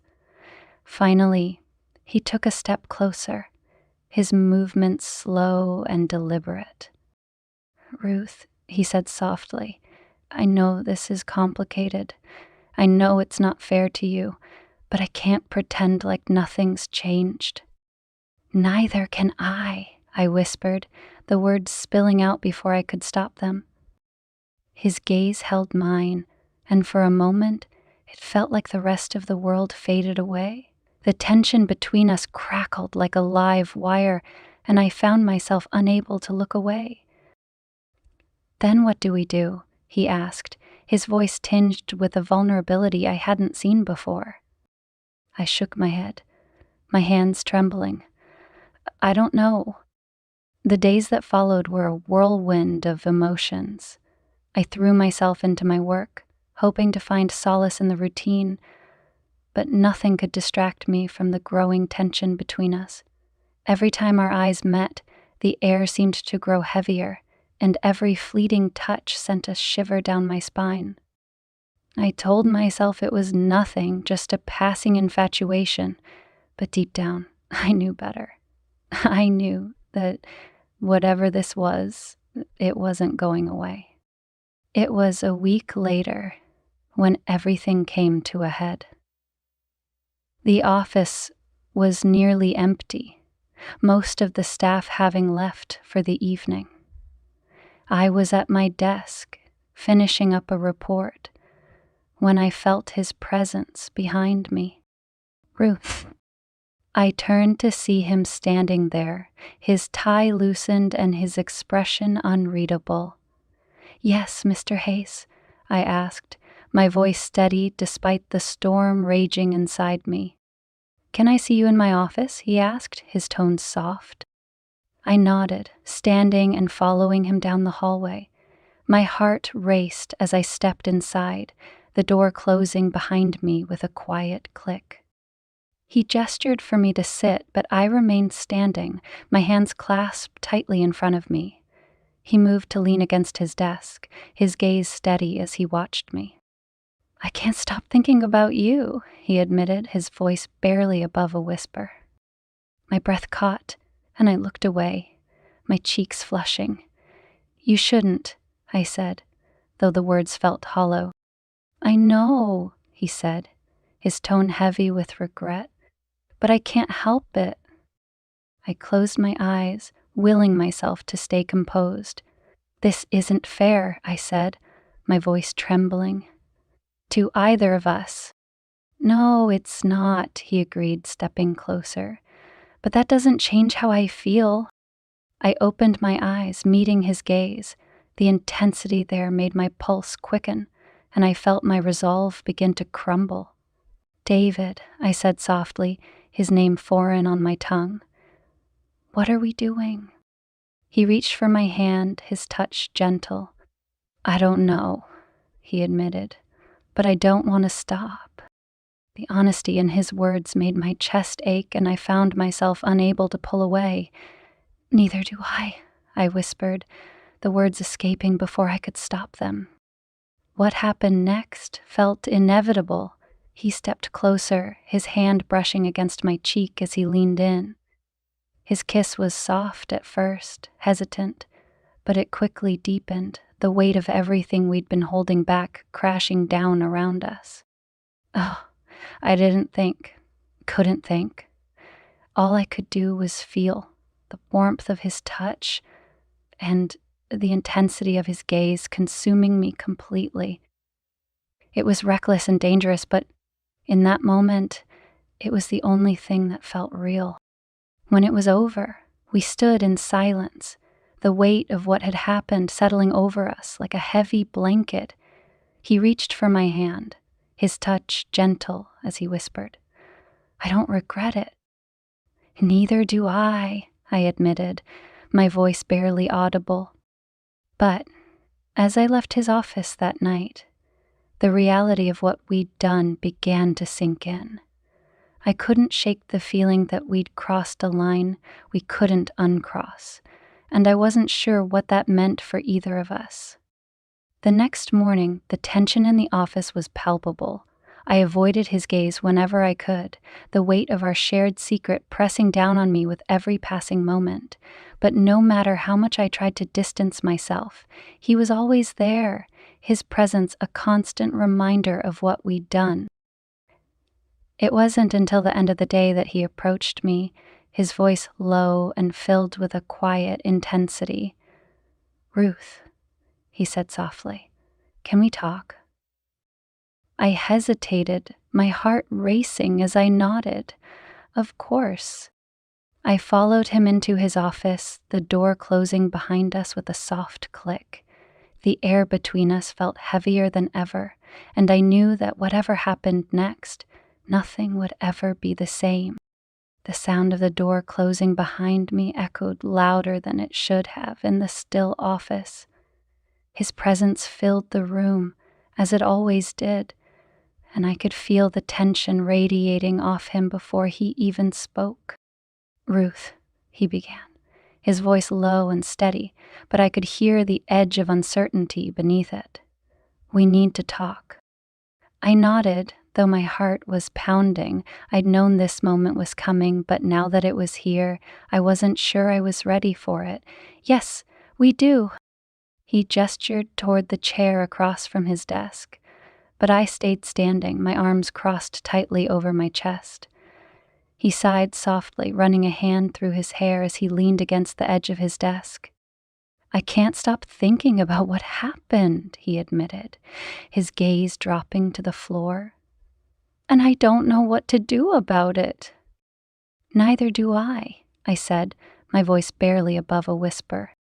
Speaker 1: Finally, he took a step closer, his movements slow and deliberate. "Ruth," he said softly, "I know this is complicated. I know it's not fair to you, but I can't pretend like nothing's changed." "Neither can I whispered, the words spilling out before I could stop them. His gaze held mine, and for a moment it felt like the rest of the world faded away. The tension between us crackled like a live wire, and I found myself unable to look away. "Then what do we do?" he asked, his voice tinged with a vulnerability I hadn't seen before. I shook my head, my hands trembling. "I don't know." The days that followed were a whirlwind of emotions. I threw myself into my work, hoping to find solace in the routine, but nothing could distract me from the growing tension between us. Every time our eyes met, the air seemed to grow heavier, and every fleeting touch sent a shiver down my spine. I told myself it was nothing, just a passing infatuation, but deep down, I knew better. I knew that whatever this was, it wasn't going away. It was a week later when everything came to a head. The office was nearly empty, most of the staff having left for the evening. I was at my desk, finishing up a report, when I felt his presence behind me. "Ruth." I turned to see him standing there, his tie loosened and his expression unreadable. "Yes, Mr. Hayes?" I asked, my voice steady despite the storm raging inside me. "Can I see you in my office?" he asked, his tone soft. I nodded, standing and following him down the hallway. My heart raced as I stepped inside, the door closing behind me with a quiet click. He gestured for me to sit, but I remained standing, my hands clasped tightly in front of me. He moved to lean against his desk, his gaze steady as he watched me. "I can't stop thinking about you," he admitted, his voice barely above a whisper. My breath caught, and I looked away, my cheeks flushing. "You shouldn't," I said, though the words felt hollow. "I know," he said, his tone heavy with regret, "but I can't help it." I closed my eyes, willing myself to stay composed. "This isn't fair," I said, my voice trembling. "To either of us." "No, it's not," he agreed, stepping closer. "But that doesn't change how I feel." I opened my eyes, meeting his gaze. The intensity there made my pulse quicken, and I felt my resolve begin to crumble. "David," I said softly, his name foreign on my tongue. "What are we doing?" He reached for my hand, his touch gentle. "I don't know," he admitted, "but I don't want to stop." The honesty in his words made my chest ache, and I found myself unable to pull away. "Neither do I whispered, the words escaping before I could stop them. What happened next felt inevitable. He stepped closer, his hand brushing against my cheek as he leaned in. His kiss was soft at first, hesitant, but it quickly deepened, the weight of everything we'd been holding back crashing down around us. Oh, I couldn't think. All I could do was feel the warmth of his touch and the intensity of his gaze consuming me completely. It was reckless and dangerous, but in that moment, it was the only thing that felt real. When it was over, we stood in silence, the weight of what had happened settling over us like a heavy blanket. He reached for my hand, his touch gentle as he whispered, "I don't regret it." "Neither do I admitted, my voice barely audible. But as I left his office that night, the reality of what we'd done began to sink in. I couldn't shake the feeling that we'd crossed a line we couldn't uncross, and I wasn't sure what that meant for either of us. The next morning, the tension in the office was palpable. I avoided his gaze whenever I could, the weight of our shared secret pressing down on me with every passing moment. But no matter how much I tried to distance myself, he was always there, his presence a constant reminder of what we'd done. It wasn't until the end of the day that he approached me, his voice low and filled with a quiet intensity. "Ruth," he said softly, "can we talk?" I hesitated, my heart racing as I nodded. Of course. I followed him into his office, the door closing behind us with a soft click. The air between us felt heavier than ever, and I knew that whatever happened next, nothing would ever be the same. The sound of the door closing behind me echoed louder than it should have in the still office. His presence filled the room, as it always did, and I could feel the tension radiating off him before he even spoke. "Ruth," he began, his voice low and steady, but I could hear the edge of uncertainty beneath it. "We need to talk." I nodded, though my heart was pounding. I'd known this moment was coming, but now that it was here, I wasn't sure I was ready for it. "Yes, we do." He gestured toward the chair across from his desk, but I stayed standing, my arms crossed tightly over my chest. He sighed softly, running a hand through his hair as he leaned against the edge of his desk. "I can't stop thinking about what happened," he admitted, his gaze dropping to the floor. "And I don't know what to do about it." "Neither do I said, my voice barely above a whisper.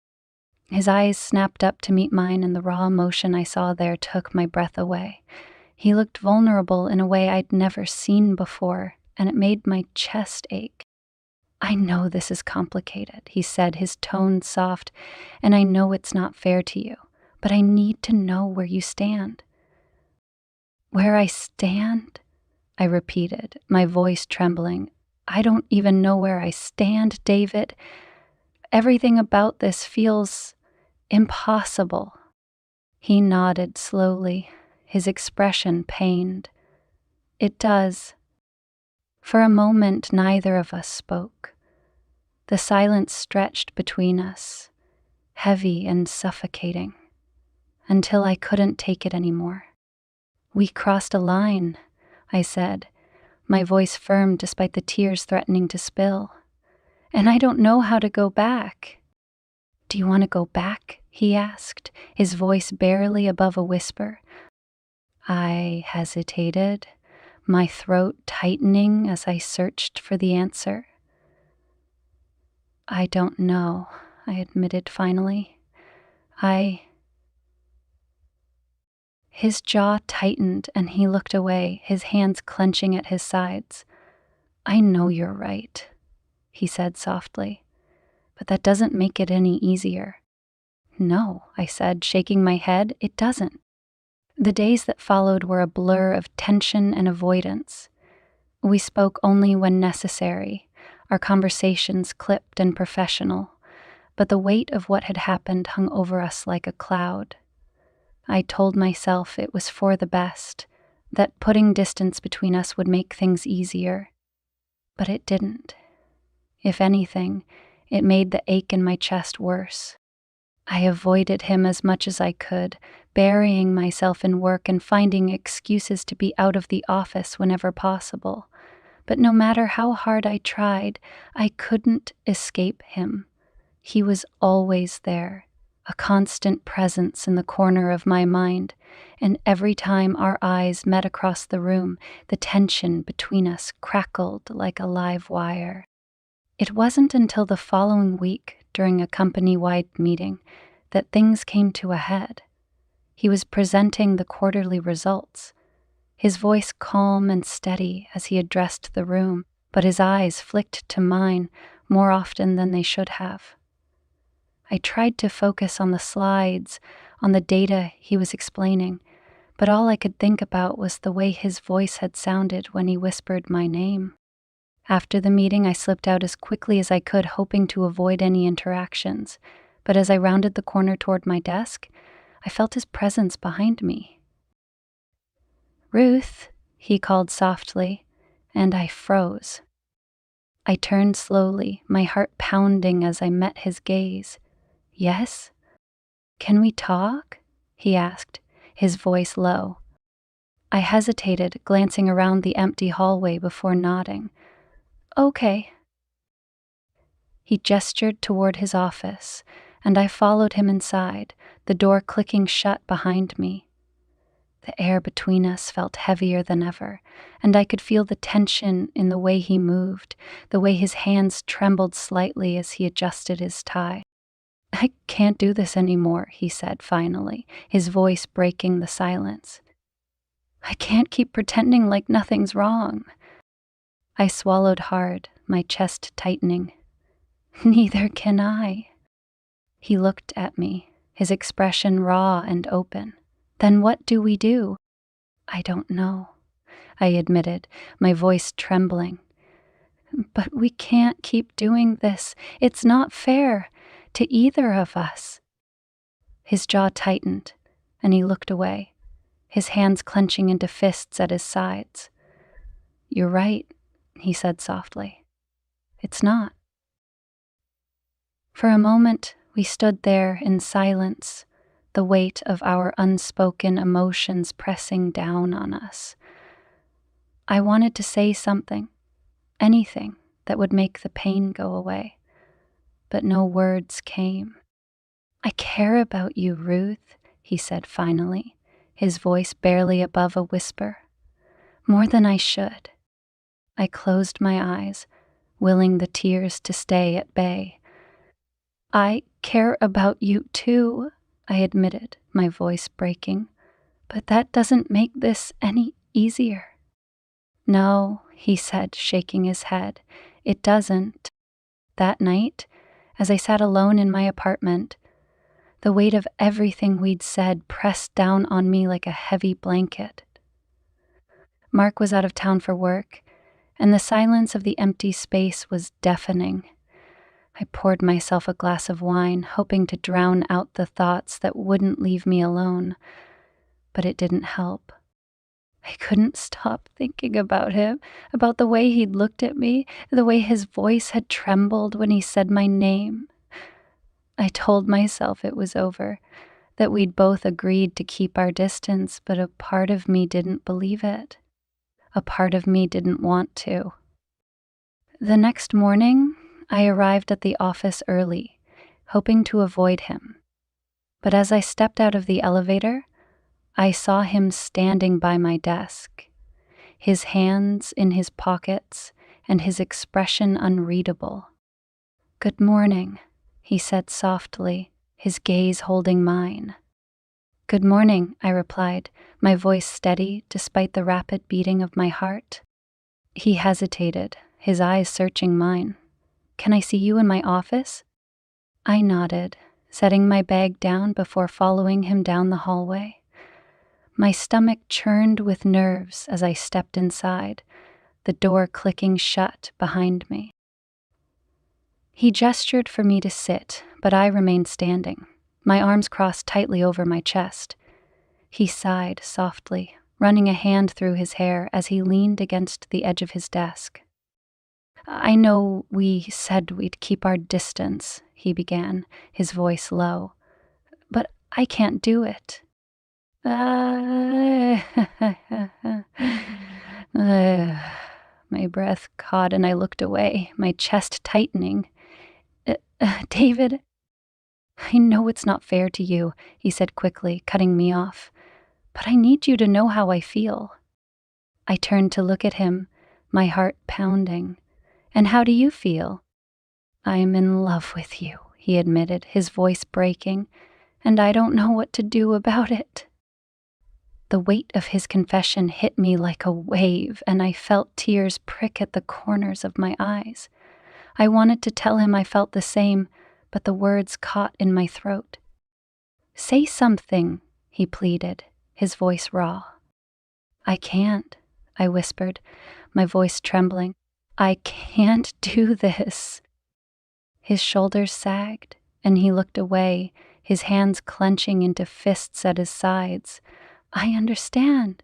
Speaker 1: His eyes snapped up to meet mine, and the raw emotion I saw there took my breath away. He looked vulnerable in a way I'd never seen before, and it made my chest ache. "I know this is complicated," he said, his tone soft, "and I know it's not fair to you, but I need to know where you stand." "Where I stand?" I repeated, my voice trembling. "I don't even know where I stand, David. Everything about this feels impossible." He nodded slowly, his expression pained. "It does." For a moment, neither of us spoke. The silence stretched between us, heavy and suffocating, until I couldn't take it anymore. "We crossed a line," I said, my voice firm despite the tears threatening to spill. "And I don't know how to go back." "Do you want to go back?" he asked, his voice barely above a whisper. I hesitated, my throat tightening as I searched for the answer. "I don't know," I admitted finally. His jaw tightened and he looked away, his hands clenching at his sides. "I know you're right," he said softly, "but that doesn't make it any easier." "No," I said, shaking my head, "it doesn't." The days that followed were a blur of tension and avoidance. We spoke only when necessary, our conversations clipped and professional, but the weight of what had happened hung over us like a cloud. I told myself it was for the best, that putting distance between us would make things easier. But it didn't. If anything, it made the ache in my chest worse. I avoided him as much as I could, burying myself in work and finding excuses to be out of the office whenever possible. But no matter how hard I tried, I couldn't escape him. He was always there, a constant presence in the corner of my mind, and every time our eyes met across the room, the tension between us crackled like a live wire. It wasn't until the following week, during a company-wide meeting, that things came to a head. He was presenting the quarterly results, his voice calm and steady as he addressed the room, but his eyes flicked to mine more often than they should have. I tried to focus on the slides, on the data he was explaining, but all I could think about was the way his voice had sounded when he whispered my name. After the meeting, I slipped out as quickly as I could, hoping to avoid any interactions, but as I rounded the corner toward my desk, I felt his presence behind me. "Ruth," he called softly, and I froze. I turned slowly, my heart pounding as I met his gaze. "Yes? Can we talk?" he asked, his voice low. I hesitated, glancing around the empty hallway before nodding. "Okay." He gestured toward his office, and I followed him inside, the door clicking shut behind me. The air between us felt heavier than ever, and I could feel the tension in the way he moved, the way his hands trembled slightly as he adjusted his tie. "I can't do this anymore," he said finally, his voice breaking the silence. "I can't keep pretending like nothing's wrong." I swallowed hard, my chest tightening. "Neither can I." He looked at me, his expression raw and open. "Then what do we do?" "I don't know," I admitted, my voice trembling. "But we can't keep doing this. It's not fair to either of us." His jaw tightened, and he looked away, his hands clenching into fists at his sides. "You're right," he said softly. "It's not." For a moment, we stood there in silence, the weight of our unspoken emotions pressing down on us. I wanted to say something, anything that would make the pain go away, but no words came. "I care about you, Ruth," he said finally, his voice barely above a whisper. "More than I should." I closed my eyes, willing the tears to stay at bay. "I care about you too," I admitted, my voice breaking. "But that doesn't make this any easier." "No," he said, shaking his head, "it doesn't." That night, as I sat alone in my apartment, the weight of everything we'd said pressed down on me like a heavy blanket. Mark was out of town for work, and the silence of the empty space was deafening. I poured myself a glass of wine, hoping to drown out the thoughts that wouldn't leave me alone, but it didn't help. I couldn't stop thinking about him, about the way he'd looked at me, the way his voice had trembled when he said my name. I told myself it was over, that we'd both agreed to keep our distance, but a part of me didn't believe it. A part of me didn't want to. The next morning, I arrived at the office early, hoping to avoid him. But as I stepped out of the elevator, I saw him standing by my desk, his hands in his pockets and his expression unreadable. "Good morning," he said softly, his gaze holding mine. "Good morning," I replied, my voice steady despite the rapid beating of my heart. He hesitated, his eyes searching mine. "Can I see you in my office?" I nodded, setting my bag down before following him down the hallway. My stomach churned with nerves as I stepped inside, the door clicking shut behind me. He gestured for me to sit, but I remained standing, my arms crossed tightly over my chest. He sighed softly, running a hand through his hair as he leaned against the edge of his desk. I know we said we'd keep our distance, he began, his voice low, but I can't do it. My breath caught and I looked away, my chest tightening. David, I know it's not fair to you, he said quickly, cutting me off, but I need you to know how I feel. I turned to look at him, my heart pounding. And how do you feel? I'm in love with you, he admitted, his voice breaking, and I don't know what to do about it. The weight of his confession hit me like a wave, and I felt tears prick at the corners of my eyes. I wanted to tell him I felt the same, but the words caught in my throat. Say something, he pleaded, his voice raw. I can't, I whispered, my voice trembling. I can't do this. His shoulders sagged, and he looked away, his hands clenching into fists at his sides. I understand.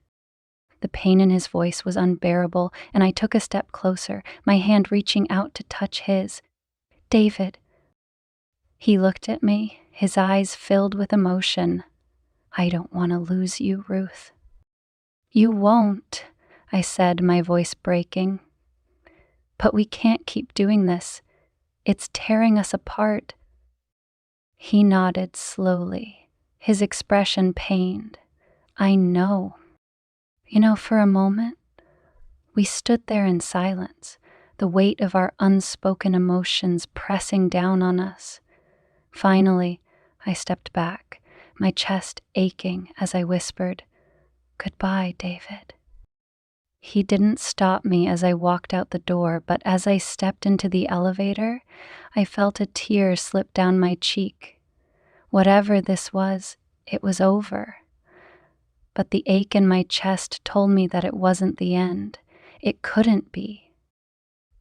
Speaker 1: The pain in his voice was unbearable, and I took a step closer, my hand reaching out to touch his. David. He looked at me, his eyes filled with emotion. I don't want to lose you, Ruth. You won't, I said, my voice breaking. But we can't keep doing this. It's tearing us apart. He nodded slowly, his expression pained. I know. For a moment, we stood there in silence, the weight of our unspoken emotions pressing down on us. Finally, I stepped back, my chest aching as I whispered, Goodbye, David. He didn't stop me as I walked out the door, but as I stepped into the elevator, I felt a tear slip down my cheek. Whatever this was, it was over. But the ache in my chest told me that it wasn't the end. It couldn't be.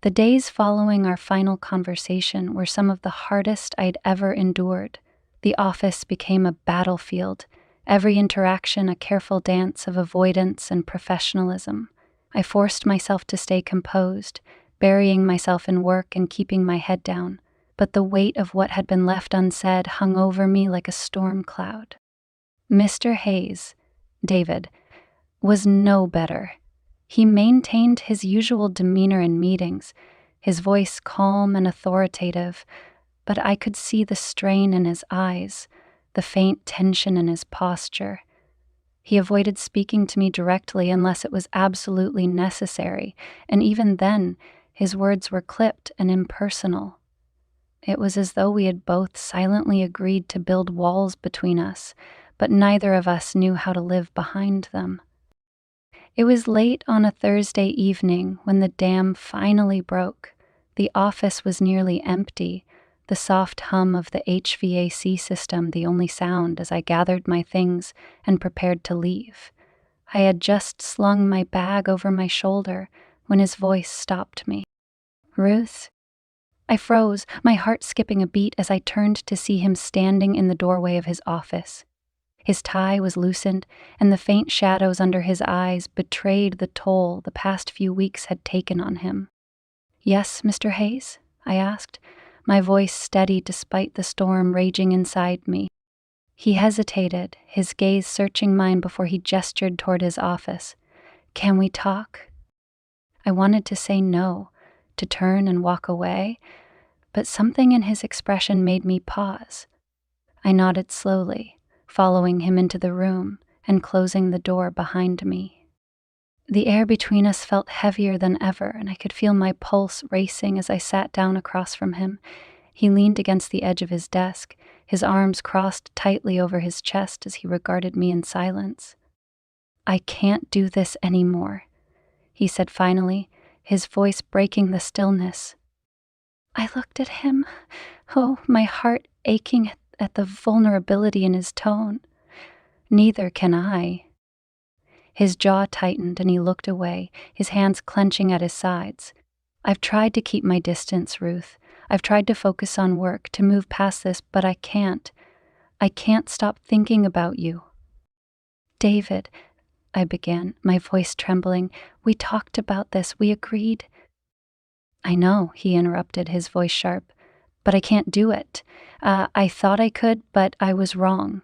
Speaker 1: The days following our final conversation were some of the hardest I'd ever endured. The office became a battlefield, every interaction a careful dance of avoidance and professionalism. I forced myself to stay composed, burying myself in work and keeping my head down, but the weight of what had been left unsaid hung over me like a storm cloud. Mr. Hayes, David, was no better. He maintained his usual demeanor in meetings, his voice calm and authoritative, but I could see the strain in his eyes, the faint tension in his posture. He avoided speaking to me directly unless it was absolutely necessary, and even then, his words were clipped and impersonal. It was as though we had both silently agreed to build walls between us, but neither of us knew how to live behind them. It was late on a Thursday evening when the dam finally broke. The office was nearly empty, the soft hum of the HVAC system the only sound as I gathered my things and prepared to leave. I had just slung my bag over my shoulder when his voice stopped me. Ruth? I froze, my heart skipping a beat as I turned to see him standing in the doorway of his office. His tie was loosened, and the faint shadows under his eyes betrayed the toll the past few weeks had taken on him. Yes, Mr. Hayes? I asked, my voice steady despite the storm raging inside me. He hesitated, his gaze searching mine before he gestured toward his office. Can we talk? I wanted to say no, to turn and walk away, but something in his expression made me pause. I nodded slowly, following him into the room and closing the door behind me. The air between us felt heavier than ever, and I could feel my pulse racing as I sat down across from him. He leaned against the edge of his desk, his arms crossed tightly over his chest as he regarded me in silence. I can't do this anymore, he said finally, his voice breaking the stillness. I looked at him, my heart aching at the vulnerability in his tone. Neither can I. His jaw tightened and he looked away, his hands clenching at his sides. I've tried to keep my distance, Ruth. I've tried to focus on work, to move past this, but I can't. I can't stop thinking about you. David, I began, my voice trembling, we talked about this, we agreed. I know, he interrupted, his voice sharp, but I can't do it. I thought I could, but I was wrong.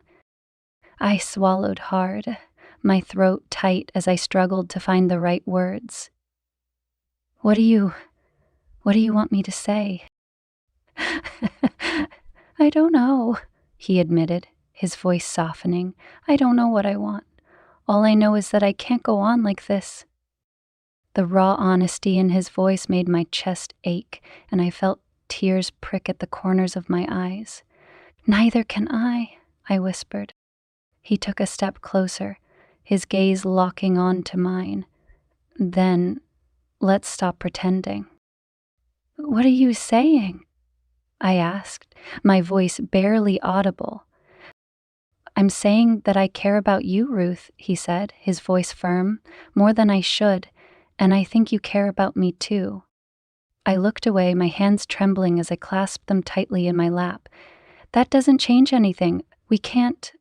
Speaker 1: I swallowed hard, my throat tight as I struggled to find the right words. What do you want me to say? I don't know, he admitted, his voice softening. I don't know what I want. All I know is that I can't go on like this. The raw honesty in his voice made my chest ache, and I felt tears prick at the corners of my eyes. Neither can I whispered. He took a step closer, his gaze locking on to mine. Then, let's stop pretending. What are you saying? I asked, my voice barely audible. I'm saying that I care about you, Ruth, he said, his voice firm, more than I should, and I think you care about me too. I looked away, my hands trembling as I clasped them tightly in my lap. That doesn't change anything. We can't.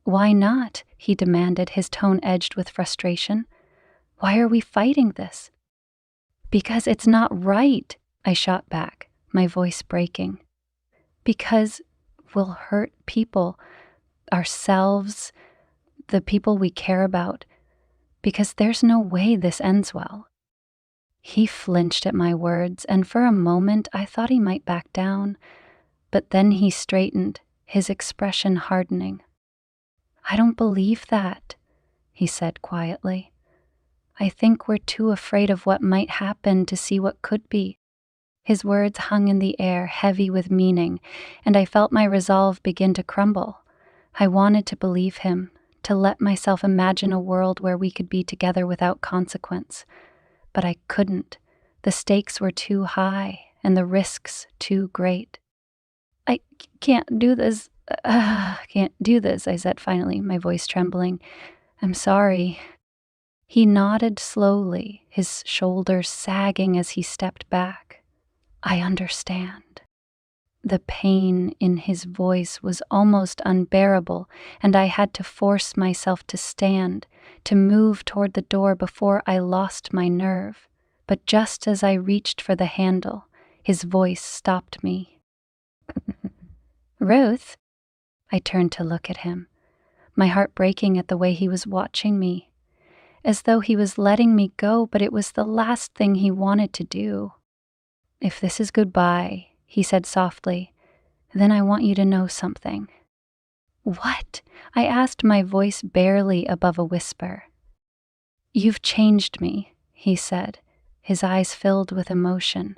Speaker 1: Why not? He demanded, his tone edged with frustration. Why are we fighting this? Because it's not right, I shot back, my voice breaking. Because we'll hurt people, ourselves, the people we care about, because there's no way this ends well. He flinched at my words, and for a moment I thought he might back down, but then he straightened, his expression hardening. I don't believe that, he said quietly. I think we're too afraid of what might happen to see what could be. His words hung in the air, heavy with meaning, and I felt my resolve begin to crumble. I wanted to believe him, to let myself imagine a world where we could be together without consequence. But I couldn't. The stakes were too high, and the risks too great. I can't do this. Can't do this, I said finally, my voice trembling. I'm sorry. He nodded slowly, his shoulders sagging as he stepped back. I understand. The pain in his voice was almost unbearable, and I had to force myself to stand, to move toward the door before I lost my nerve. But just as I reached for the handle, his voice stopped me. Ruth? I turned to look at him, my heart breaking at the way he was watching me, as though he was letting me go, but it was the last thing he wanted to do. If this is goodbye, he said softly, then I want you to know something. What? I asked, my voice barely above a whisper. You've changed me, he said, his eyes filled with emotion.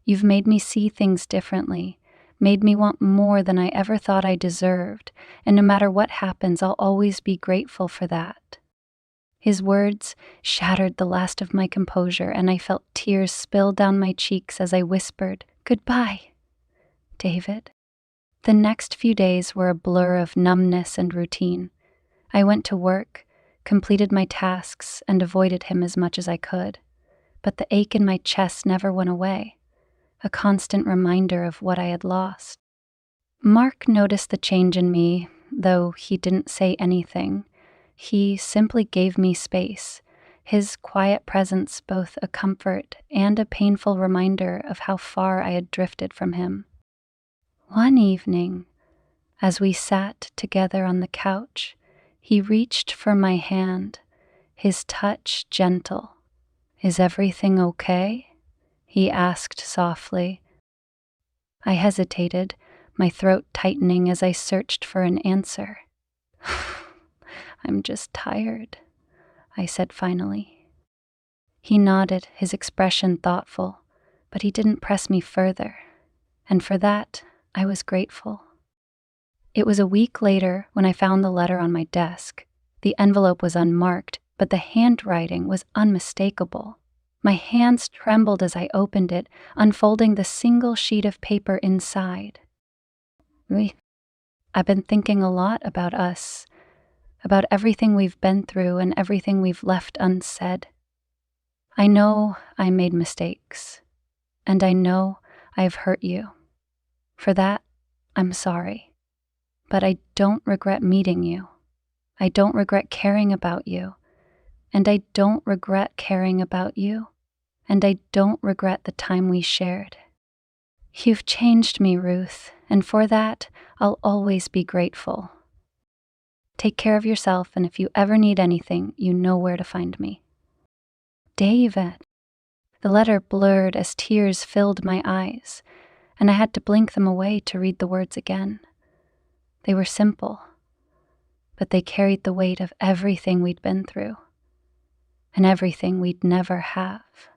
Speaker 1: You've made me see things differently, made me want more than I ever thought I deserved, and no matter what happens, I'll always be grateful for that. His words shattered the last of my composure, and I felt tears spill down my cheeks as I whispered, Goodbye, David. The next few days were a blur of numbness and routine. I went to work, completed my tasks, and avoided him as much as I could. But the ache in my chest never went away, a constant reminder of what I had lost. Mark noticed the change in me, though he didn't say anything. He simply gave me space, his quiet presence both a comfort and a painful reminder of how far I had drifted from him. One evening, as we sat together on the couch, he reached for my hand, his touch gentle. Is everything okay? He asked softly. I hesitated, my throat tightening as I searched for an answer. I'm just tired, I said finally. He nodded, his expression thoughtful, but he didn't press me further, and for that, I was grateful. It was a week later when I found the letter on my desk. The envelope was unmarked, but the handwriting was unmistakable. My hands trembled as I opened it, unfolding the single sheet of paper inside. I've been thinking a lot about us, about everything we've been through and everything we've left unsaid. I know I made mistakes, and I know I've hurt you. For that, I'm sorry. But I don't regret meeting you. I don't regret caring about you, and I don't regret caring about you, and I don't regret the time we shared. You've changed me, Ruth, and for that, I'll always be grateful. Take care of yourself, and if you ever need anything, you know where to find me. David. The letter blurred as tears filled my eyes, and I had to blink them away to read the words again. They were simple, but they carried the weight of everything we'd been through, and everything we'd never have.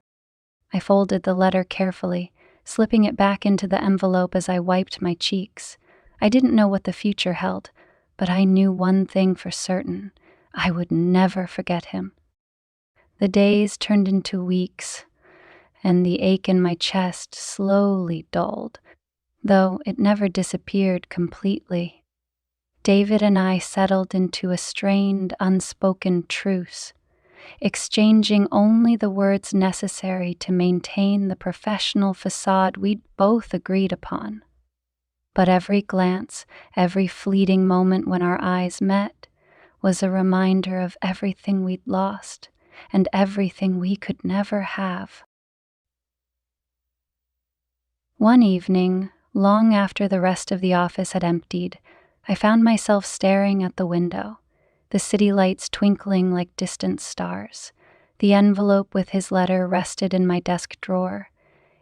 Speaker 1: I folded the letter carefully, slipping it back into the envelope as I wiped my cheeks. I didn't know what the future held, but I knew one thing for certain: I would never forget him. The days turned into weeks, and the ache in my chest slowly dulled, though it never disappeared completely. David and I settled into a strained, unspoken truce, exchanging only the words necessary to maintain the professional facade we'd both agreed upon. But every glance, every fleeting moment when our eyes met, was a reminder of everything we'd lost and everything we could never have. One evening, long after the rest of the office had emptied, I found myself staring at the window, the city lights twinkling like distant stars. The envelope with his letter rested in my desk drawer,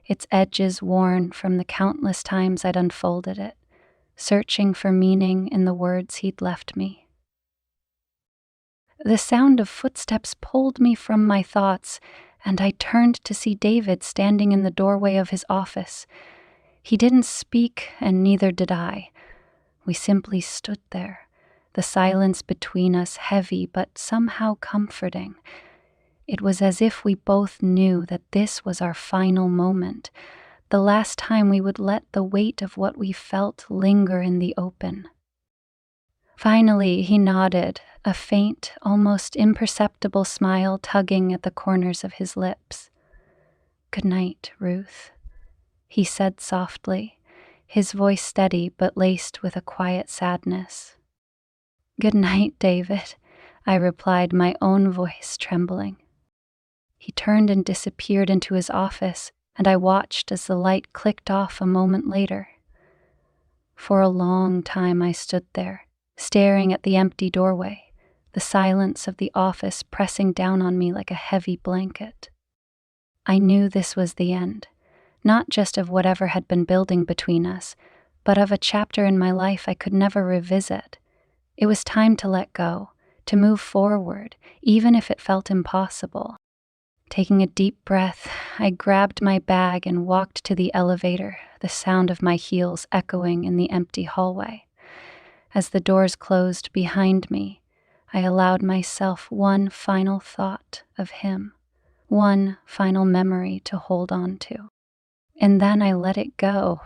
Speaker 1: its edges worn from the countless times I'd unfolded it, searching for meaning in the words he'd left me. The sound of footsteps pulled me from my thoughts, and I turned to see David standing in the doorway of his office. He didn't speak, and neither did I. We simply stood there, the silence between us heavy but somehow comforting. It was as if we both knew that this was our final moment, the last time we would let the weight of what we felt linger in the open. Finally, he nodded, a faint, almost imperceptible smile tugging at the corners of his lips. "Good night, Ruth," he said softly, his voice steady but laced with a quiet sadness. "Good night, David," I replied, my own voice trembling. He turned and disappeared into his office, and I watched as the light clicked off a moment later. For a long time I stood there, staring at the empty doorway, the silence of the office pressing down on me like a heavy blanket. I knew this was the end, not just of whatever had been building between us, but of a chapter in my life I could never revisit. It was time to let go, to move forward, even if it felt impossible. Taking a deep breath, I grabbed my bag and walked to the elevator, the sound of my heels echoing in the empty hallway. As the doors closed behind me, I allowed myself one final thought of him, one final memory to hold on to. And then I let it go,